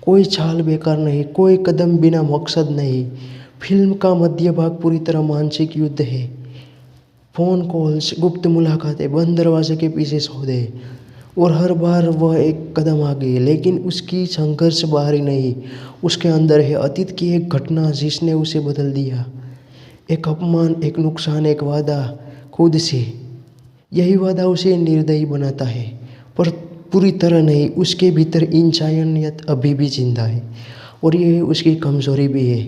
कोई चाल बेकार नहीं, कोई कदम बिना मकसद नहीं। फिल्म का मध्य भाग पूरी तरह मानसिक युद्ध है। फ़ोन कॉल्स, गुप्त मुलाकातें, बंद दरवाजे के पीछे सौदे, और हर बार वह एक कदम आगे। लेकिन उसकी संघर्ष बाहरी नहीं, उसके अंदर है। अतीत की एक घटना जिसने उसे बदल दिया, एक अपमान, एक नुकसान, एक वादा खुद से। यही वादा उसे निर्दयी बनाता है, पर पूरी तरह नहीं। उसके भीतर इंसानियत अभी भी जिंदा है और यह उसकी कमजोरी भी है।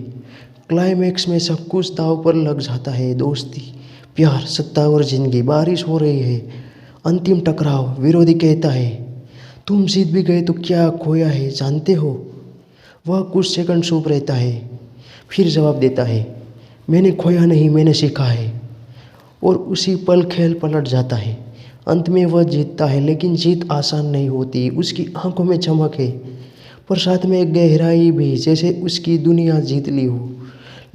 क्लाइमैक्स में सब कुछ दांव पर लग जाता है। दोस्ती, प्यार, सत्ता और जिंदगी। बारिश हो रही है। अंतिम टकराव। विरोधी कहता है, तुम जीत भी गए तो क्या खोया है जानते हो। वह कुछ सेकंड चुप रहता है, फिर जवाब देता है, मैंने खोया नहीं, मैंने सीखा है। और उसी पल खेल पलट जाता है। अंत में वह जीतता है, लेकिन जीत आसान नहीं होती। उसकी आंखों में चमक है, पर साथ में एक गहराई भी, जैसे उसकी दुनिया जीत ली हो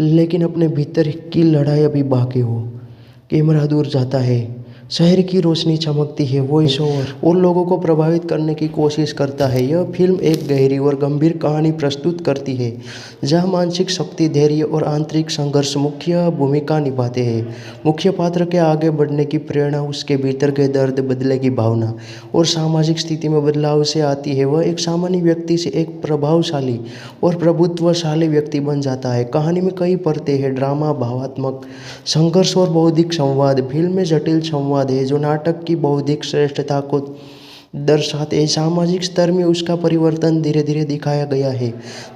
लेकिन अपने भीतर की लड़ाई अभी बाकी हो। कैमरा दूर जाता है। शहर की रोशनी चमकती है। वॉइस ओवर और लोगों को प्रभावित करने की कोशिश करता है। यह फिल्म एक गहरी और गंभीर कहानी प्रस्तुत करती है, जहां मानसिक शक्ति, धैर्य और आंतरिक संघर्ष मुख्य भूमिका निभाते हैं। मुख्य पात्र के आगे बढ़ने की प्रेरणा उसके भीतर के दर्द, बदले की भावना और सामाजिक स्थिति में बदलाव से आती है। वह एक सामान्य व्यक्ति से एक प्रभावशाली और प्रभुत्वशाली व्यक्ति बन जाता है। कहानी में कई परतें हैं, ड्रामा, भावात्मक संघर्ष और बौद्धिक संवाद। फिल्म में जटिल संवाद है जो नाटक की बौद्धिक श्रेष्ठता को दर्शाते हैं। सामाजिक स्तर में उसका परिवर्तन धीरे धीरे दिखाया गया है।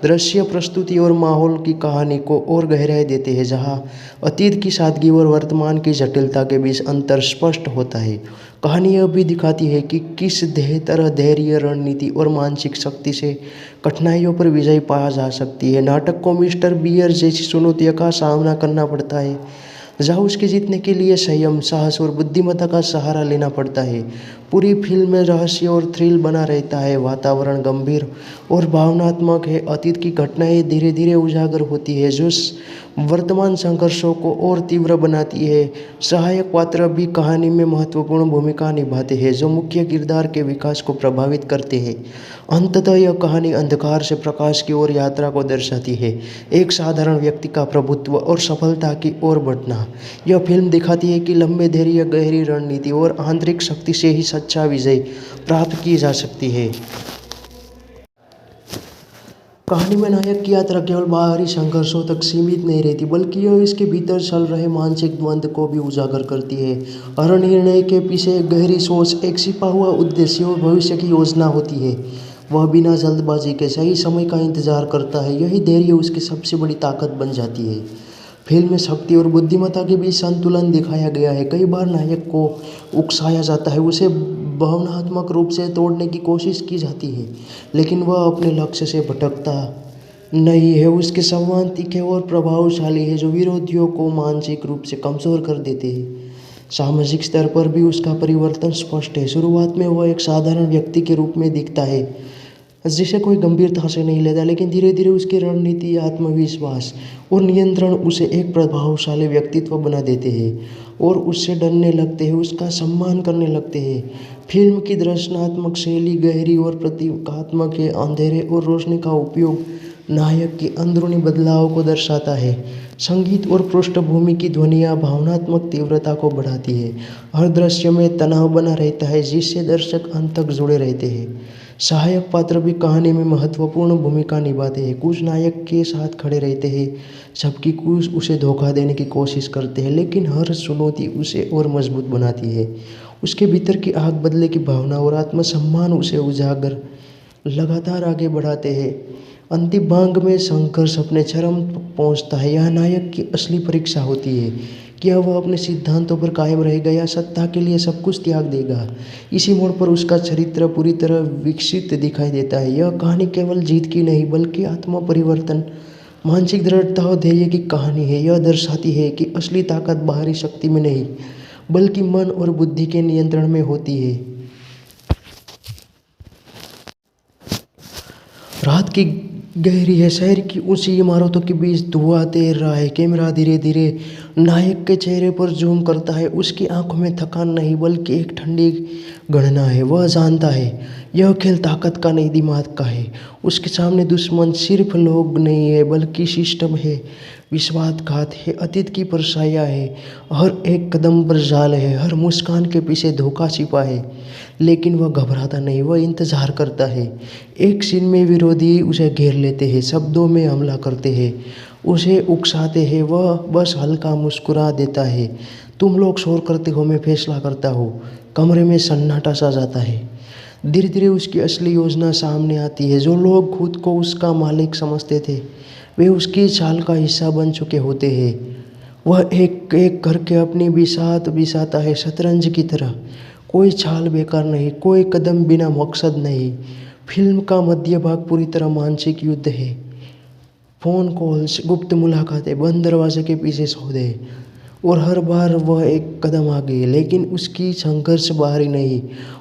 दृश्य, प्रस्तुति और माहौल की कहानी को और गहराई देते हैं, जहां अतीत की सादगी और वर्तमान की जटिलता के बीच अंतर स्पष्ट होता है। कहानी यह भी दिखाती है कि किस तरह धैर्य, रणनीति और मानसिक शक्ति से कठिनाइयों पर विजय पाया जा सकती है। नाटक को मिस्टर बियर जैसी चुनौतियों का सामना करना पड़ता है, जहाँ उसके जीतने के लिए संयम, साहस और बुद्धिमत्ता का सहारा लेना पड़ता है। पूरी फिल्म में रहस्य और थ्रिल बना रहता है। वातावरण गंभीर और भावनात्मक है। अतीत की घटनाएं धीरे धीरे उजागर होती है, जो वर्तमान संघर्षों को और तीव्र बनाती है। सहायक पात्र भी कहानी में महत्वपूर्ण भूमिका निभाते हैं, जो मुख्य किरदार के विकास को प्रभावित करते हैं। अंततः यह कहानी अंधकार से प्रकाश की ओर यात्रा को दर्शाती है, एक साधारण व्यक्ति का प्रभुत्व और सफलता की ओर बढ़ना। यह फिल्म दिखाती है कि लंबे धैर्य, गहरी रणनीति और आंतरिक शक्ति से ही सच्चा विजय प्राप्त की जा सकती है। कहानी में नायक की यात्रा केवल बाहरी संघर्षों तक सीमित नहीं रहती, बल्कि यह इसके भीतर चल रहे मानसिक द्वंद्व को भी उजागर करती है। हर निर्णय के पीछे एक गहरी सोच, एक छिपा हुआ उद्देश्य और भविष्य की योजना होती है। वह बिना जल्दबाजी के सही समय का इंतजार करता है। यही धैर्य उसकी सबसे बड़ी ताकत बन जाती है। फिल्म में शक्ति और बुद्धिमत्ता के बीच संतुलन दिखाया गया है। कई बार नायक को उकसाया जाता है, उसे भावनात्मक रूप से तोड़ने की कोशिश की जाती है, लेकिन वह अपने लक्ष्य से भटकता नहीं है। उसके संवाद तीखे और प्रभावशाली है, जो विरोधियों को मानसिक रूप से कमजोर कर देते हैं। सामाजिक स्तर पर भी उसका परिवर्तन स्पष्ट है। शुरुआत में वह एक साधारण व्यक्ति के रूप में दिखता है, जिसे कोई गंभीरता से नहीं लेता, लेकिन धीरे धीरे उसकी रणनीति, आत्मविश्वास और नियंत्रण उसे एक प्रभावशाली व्यक्तित्व बना देते हैं और उससे डरने लगते हैं, उसका सम्मान करने लगते हैं। फिल्म की दर्शनात्मक शैली गहरी और प्रतीकात्मक है। अंधेरे और रोशनी का उपयोग नायक के अंदरूनी बदलाव को दर्शाता है। संगीत और पृष्ठभूमि की ध्वनियाँ भावनात्मक तीव्रता को बढ़ाती है। हर दृश्य में तनाव बना रहता है, जिससे दर्शक अंत तक जुड़े रहते हैं। सहायक पात्र भी कहानी में महत्वपूर्ण भूमिका निभाते हैं। कुछ नायक के साथ खड़े रहते हैं, जबकि कुछ उसे धोखा देने की कोशिश करते हैं, लेकिन हर चुनौती उसे और मजबूत बनाती है। उसके भीतर की आग बदले की भावना और आत्मसम्मान उसे उजागर लगातार आगे बढ़ाते हैं। अंतिम भाग में संघर्ष अपने चरम तक पहुंचता है। यह नायक की असली परीक्षा होती है, क्या वह अपने सिद्धांतों पर कायम रहेगा या सत्ता के लिए सब कुछ त्याग देगा। इसी मोड़ पर उसका चरित्र पूरी तरह विकसित दिखाई देता है। यह कहानी केवल जीत की नहीं, बल्कि आत्म परिवर्तन, मानसिक दृढ़ता और धैर्य की कहानी है। यह दर्शाती है कि असली ताकत बाहरी शक्ति में नहीं, बल्कि मन और बुद्धि के नियंत्रण में होती है। रात की गहरी है, शहर की ऊंची इमारतों के बीच धुआं तैर रहा है। कैमरा धीरे धीरे नायक के चेहरे पर जूम करता है। उसकी आंखों में थकान नहीं, बल्कि एक ठंडी गणना है। वह जानता है यह खेल ताकत का नहीं, दिमाग का है। उसके सामने दुश्मन सिर्फ लोग नहीं है, बल्कि सिस्टम है, विश्वासघात है, अतीत की परछाइयाँ है। हर एक कदम पर जाल है, हर मुस्कान के पीछे धोखा छिपा है। लेकिन वह घबराता नहीं, वह इंतजार करता है। एक सीन में विरोधी उसे घेर लेते हैं, शब्दों में हमला करते हैं, उसे उकसाते हैं। वह बस हल्का मुस्कुरा देता है, तुम लोग शोर करते हो, मैं फैसला करता हूँ। कमरे में सन्नाटा सा जाता है। धीरे धीरे उसकी असली योजना सामने आती है। जो लोग खुद को उसका मालिक समझते थे, वे उसकी चाल का हिस्सा बन चुके होते हैं। वह एक एक करके अपनी बिसात बिसाता है, शतरंज की तरह। कोई चाल बेकार नहीं, कोई कदम बिना मकसद नहीं। फिल्म का मध्य भाग पूरी तरह मानसिक युद्ध है। फ़ोन कॉल्स, गुप्त मुलाकातें, बंद दरवाजे के पीछे सौदे, और हर बार वह एक कदम आगे है। लेकिन उसकी संघर्ष बाहरी नहीं,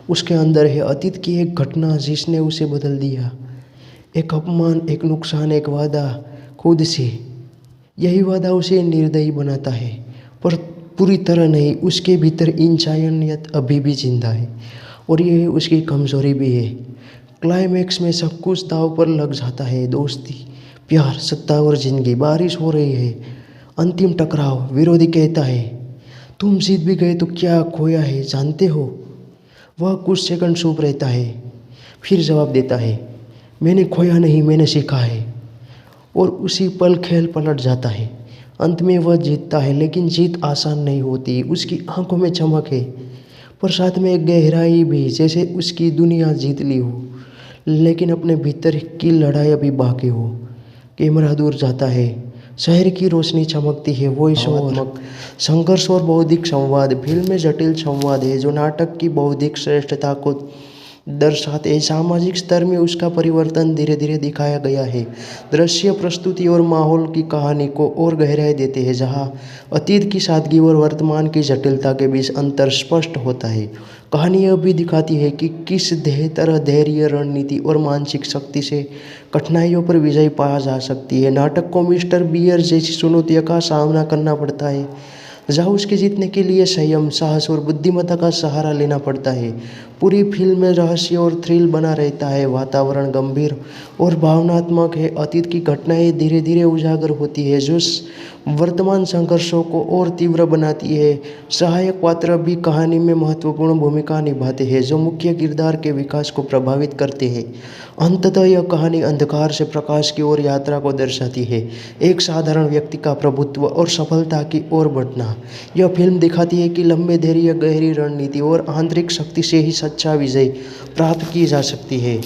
उसके अंदर है। अतीत की एक घटना जिसने उसे बदल दिया, एक अपमान, एक नुकसान, एक वादा खुद से। यही वादा उसे निर्दयी बनाता है, पर पूरी तरह नहीं। उसके भीतर इंसानियत अभी भी जिंदा है, और यही उसकी कमजोरी भी है। क्लाइमैक्स में सब कुछ दांव पर लग जाता है, दोस्ती, प्यार, सत्ता और जिंदगी। बारिश हो रही है, अंतिम टकराव। विरोधी कहता है, तुम जीत भी गए तो क्या खोया है जानते हो। वह कुछ सेकंड चुप रहता है, फिर जवाब देता है, मैंने खोया नहीं, मैंने सीखा है। और उसी पल खेल पलट जाता है। अंत में वह जीतता है, लेकिन जीत आसान नहीं होती। उसकी आंखों में चमक है, पर साथ में एक गहराई भी, जैसे उसकी दुनिया जीत ली हो, लेकिन अपने भीतर की लड़ाई अभी बाकी हो। कैमरा दूर जाता है, शहर की रोशनी चमकती है। वॉइस भावनात्मक संघर्ष और बौद्धिक संवाद। फिल्म में जटिल संवाद है, जो नाटक की बौद्धिक श्रेष्ठता को दर्शाते हैं। सामाजिक स्तर में उसका परिवर्तन धीरे धीरे दिखाया गया है। दृश्य, प्रस्तुति और माहौल की कहानी को और गहराई देते हैं, जहाँ अतीत की सादगी और वर्तमान की जटिलता के बीच अंतर स्पष्ट होता है। कहानी यह भी दिखाती है कि किस तरह धैर्य, रणनीति और मानसिक शक्ति से कठिनाइयों पर विजय पाया जा सकती है। नाटक को मिस्टर बियर जैसी चुनौतियों का सामना करना पड़ता है, जहाँ उसके जीतने के लिए संयम, साहस और बुद्धिमत्ता का सहारा लेना पड़ता है। पूरी फिल्म में रहस्य और थ्रिल बना रहता है। वातावरण गंभीर और भावनात्मक है। अतीत की घटनाएं धीरे धीरे उजागर होती है, जो वर्तमान संघर्षों को और तीव्र बनाती है। सहायक पात्र भी कहानी में महत्वपूर्ण भूमिका निभाते हैं, जो मुख्य किरदार के विकास को प्रभावित करते हैं। अंततः यह कहानी अंधकार से प्रकाश की ओर यात्रा को दर्शाती है, एक साधारण व्यक्ति का प्रभुत्व और सफलता की ओर बढ़ना। यह फिल्म दिखाती है कि लंबे धैर्य, गहरी रणनीति और आंतरिक शक्ति से ही सच्चा विजय प्राप्त की जा सकती है।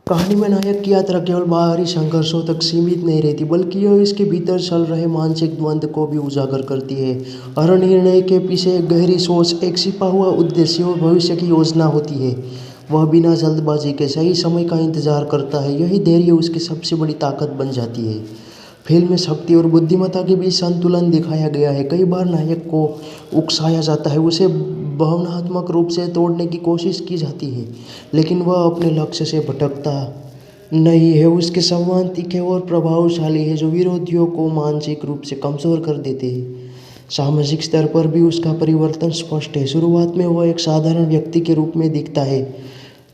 कहानी में नायक की यात्रा केवल बाहरी संघर्षों तक सीमित नहीं रहती, बल्कि यह इसके भीतर चल रहे मानसिक द्वंद्व को भी उजागर करती है। हर निर्णय के पीछे एक गहरी सोच, एक छिपा हुआ उद्देश्य और भविष्य की योजना होती है। वह बिना जल्दबाजी के सही समय का इंतजार करता है। यही धैर्य उसकी सबसे बड़ी ताकत बन जाती है। फिल्म में शक्ति और बुद्धिमत्ता के बीच संतुलन दिखाया गया है। कई बार नायक को उकसाया जाता है, उसे भावनात्मक रूप से तोड़ने की कोशिश की जाती है, लेकिन वह अपने लक्ष्य से भटकता नहीं है। उसके संवाद तीखे और प्रभावशाली है, जो विरोधियों को मानसिक रूप से कमज़ोर कर देते हैं। सामाजिक स्तर पर भी उसका परिवर्तन स्पष्ट है। शुरुआत में वह एक साधारण व्यक्ति के रूप में दिखता है,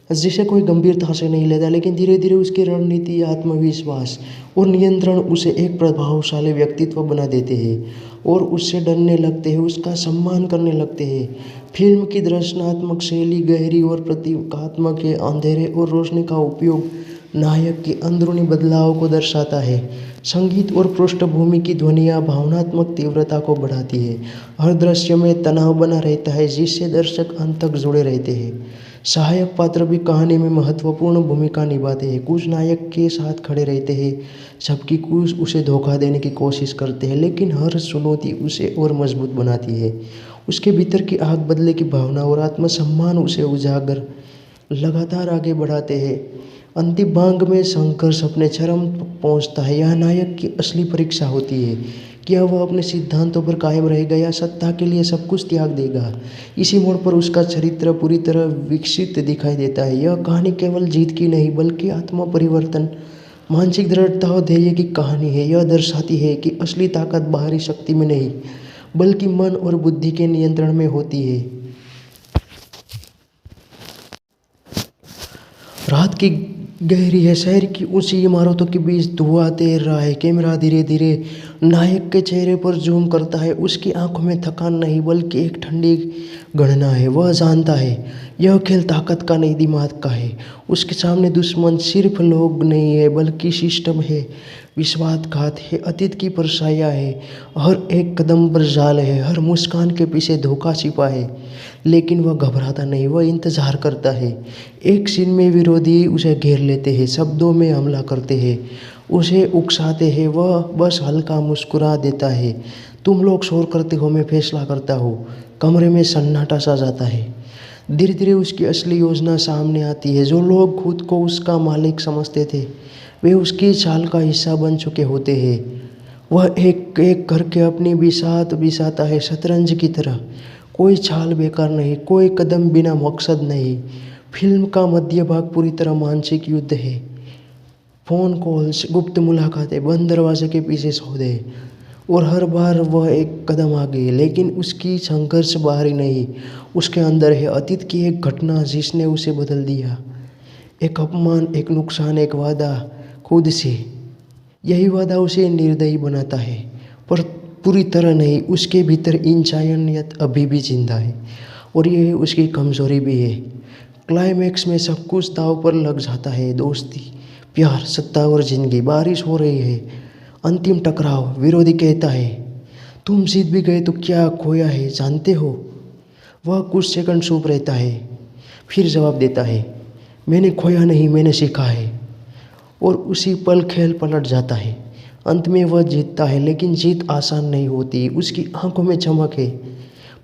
जिसे कोई गंभीरता से नहीं लेता, लेकिन धीरे धीरे उसकी रणनीति, आत्मविश्वास और नियंत्रण उसे एक प्रभावशाली व्यक्तित्व बना देते हैं और उससे डरने लगते हैं, उसका सम्मान करने लगते हैं। फिल्म की दर्शनात्मक शैली गहरी और प्रतीकात्मक है। अंधेरे और रोशनी का उपयोग नायक के अंदरूनी बदलाव को दर्शाता है। संगीत और पृष्ठभूमि की ध्वनियाँ भावनात्मक तीव्रता को बढ़ाती है। हर दृश्य में तनाव बना रहता है, जिससे दर्शक अंत तक जुड़े रहते हैं। सहायक पात्र भी कहानी में महत्वपूर्ण भूमिका निभाते हैं। कुछ नायक के साथ खड़े रहते हैं, जबकि कुछ उसे धोखा देने की कोशिश करते हैं, लेकिन हर चुनौती उसे और मजबूत बनाती है। उसके भीतर की आग बदले की भावना और आत्मसम्मान उसे उजागर लगातार आगे बढ़ाते हैं। अंतिम भाग में संघर्ष अपने चरम तक पहुंचता है। यह नायक की असली परीक्षा होती है, क्या वह अपने सिद्धांतों पर कायम रहेगा या सत्ता के लिए सब कुछ त्याग देगा। इसी मोड़ पर उसका चरित्र पूरी तरह विकसित दिखाई देता है। यह कहानी केवल जीत की नहीं, बल्कि आत्म परिवर्तन, मानसिक दृढ़ता और धैर्य की कहानी है। यह दर्शाती है कि असली ताकत बाहरी शक्ति में नहीं, बल्कि मन और बुद्धि के नियंत्रण में होती है। रात की गहरी है, शहर की ऊंची इमारतों के बीच धुआं तैर रहा है। कैमरा धीरे धीरे नायक के चेहरे पर जूम करता है। उसकी आंखों में थकान नहीं, बल्कि एक ठंडी गणना है। वह जानता है यह खेल ताकत का नहीं, दिमाग का है। उसके सामने दुश्मन सिर्फ लोग नहीं है, बल्कि सिस्टम है, विश्वासघात है, अतीत की परछाइयाँ है। हर एक कदम पर जाल है, हर मुस्कान के पीछे धोखा छिपा है। लेकिन वह घबराता नहीं, वह इंतजार करता है। एक सीन में विरोधी उसे घेर लेते हैं, शब्दों में हमला करते हैं, उसे उकसाते हैं। वह बस हल्का मुस्कुरा देता है, तुम लोग शोर करते हो, मैं फैसला करता हूँ। कमरे में सन्नाटा सा जाता है। धीरे धीरे उसकी असली योजना सामने आती है। जो लोग खुद को उसका मालिक समझते थे, वे उसकी चाल का हिस्सा बन चुके होते हैं। वह एक एक करके अपनी बिसात बिसाता है, शतरंज की तरह। कोई चाल बेकार नहीं, कोई कदम बिना मकसद नहीं। फिल्म का मध्य भाग पूरी तरह मानसिक युद्ध है। फ़ोन कॉल्स, गुप्त मुलाकातें, बंद दरवाजे के पीछे सौदे, और हर बार वह एक कदम आगे है। लेकिन उसकी संघर्ष बाहरी नहीं, उसके अंदर है। अतीत की एक घटना जिसने उसे बदल दिया, एक अपमान, एक नुकसान, एक वादा खुद से। यही वादा उसे निर्दयी बनाता है, पर पूरी तरह नहीं। उसके भीतर इंसानियत अभी भी जिंदा है, और यही उसकी कमजोरी भी है। क्लाइमैक्स में सब कुछ दांव पर लग जाता है, दोस्ती, प्यार, सत्ता और जिंदगी। बारिश हो रही है, अंतिम टकराव। विरोधी कहता है, तुम जीत भी गए तो क्या खोया है जानते हो। वह कुछ सेकंड चुप रहता है, फिर जवाब देता है, मैंने खोया नहीं, मैंने सीखा है। और उसी पल खेल पलट जाता है। अंत में वह जीतता है, लेकिन जीत आसान नहीं होती। उसकी आंखों में चमक है,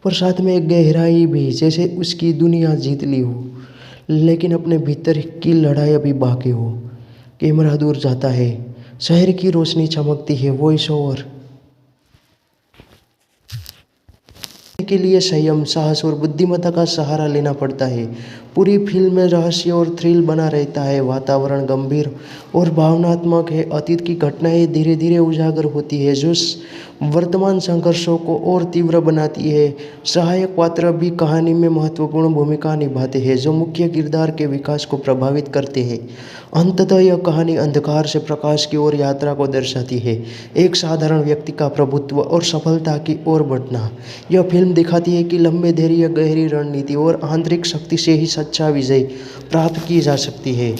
पर साथ में एक गहराई भी, जैसे उसकी दुनिया जीत ली हो, लेकिन अपने भीतर की लड़ाई अभी बाकी हो। कैमरा दूर जाता है, शहर की रोशनी चमकती है। वॉइस ओवर के लिए संयम, साहस और बुद्धिमत्ता का सहारा लेना पड़ता है। पूरी फिल्म में रहस्य और थ्रिल बना रहता है। वातावरण गंभीर और भावनात्मक है। अतीत की घटनाएं धीरे धीरे उजागर होती है, जो वर्तमान संघर्षों को और तीव्र बनाती है। सहायक पात्र भी कहानी में महत्वपूर्ण भूमिका निभाते हैं, जो मुख्य किरदार के विकास को प्रभावित करते हैं। अंततः यह कहानी अंधकार से प्रकाश की ओर यात्रा को दर्शाती है, एक साधारण व्यक्ति का प्रभुत्व और सफलता की ओर बढ़ना। यह फिल्म दिखाती है कि लंबे धैर्य, गहरी रणनीति और आंतरिक शक्ति से ही सच्चा विजय प्राप्त की जा सकती है।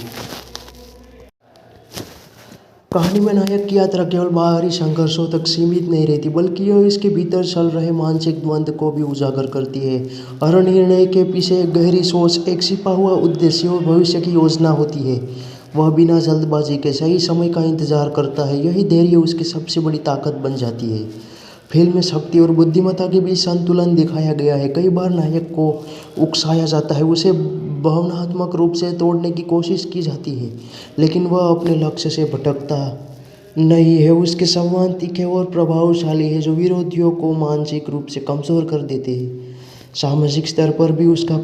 कहानी में नायक की यात्रा केवल बाहरी संघर्षों तक सीमित नहीं रहती, बल्कि यह इसके भीतर चल रहे मानसिक द्वंद्व को भी उजागर करती है। हर निर्णय के पीछे एक गहरी सोच, एक छिपा हुआ उद्देश्य और भविष्य की योजना होती है। वह बिना जल्दबाजी के सही समय का इंतजार करता है। यही धैर्य उसकी सबसे बड़ी ताकत बन जाती है। फिल्म में शक्ति और बुद्धिमत्ता के बीच संतुलन दिखाया गया है। कई बार नायक को उकसाया जाता है, उसे भावनात्मक रूप से तोड़ने की कोशिश की जाती है, लेकिन वह अपने लक्ष्य से भटकता नहीं है। उसके संवाद तीखे और प्रभावशाली है, जो विरोधियों को मानसिक रूप से कमज़ोर कर देते हैं। सामाजिक स्तर पर भी उसका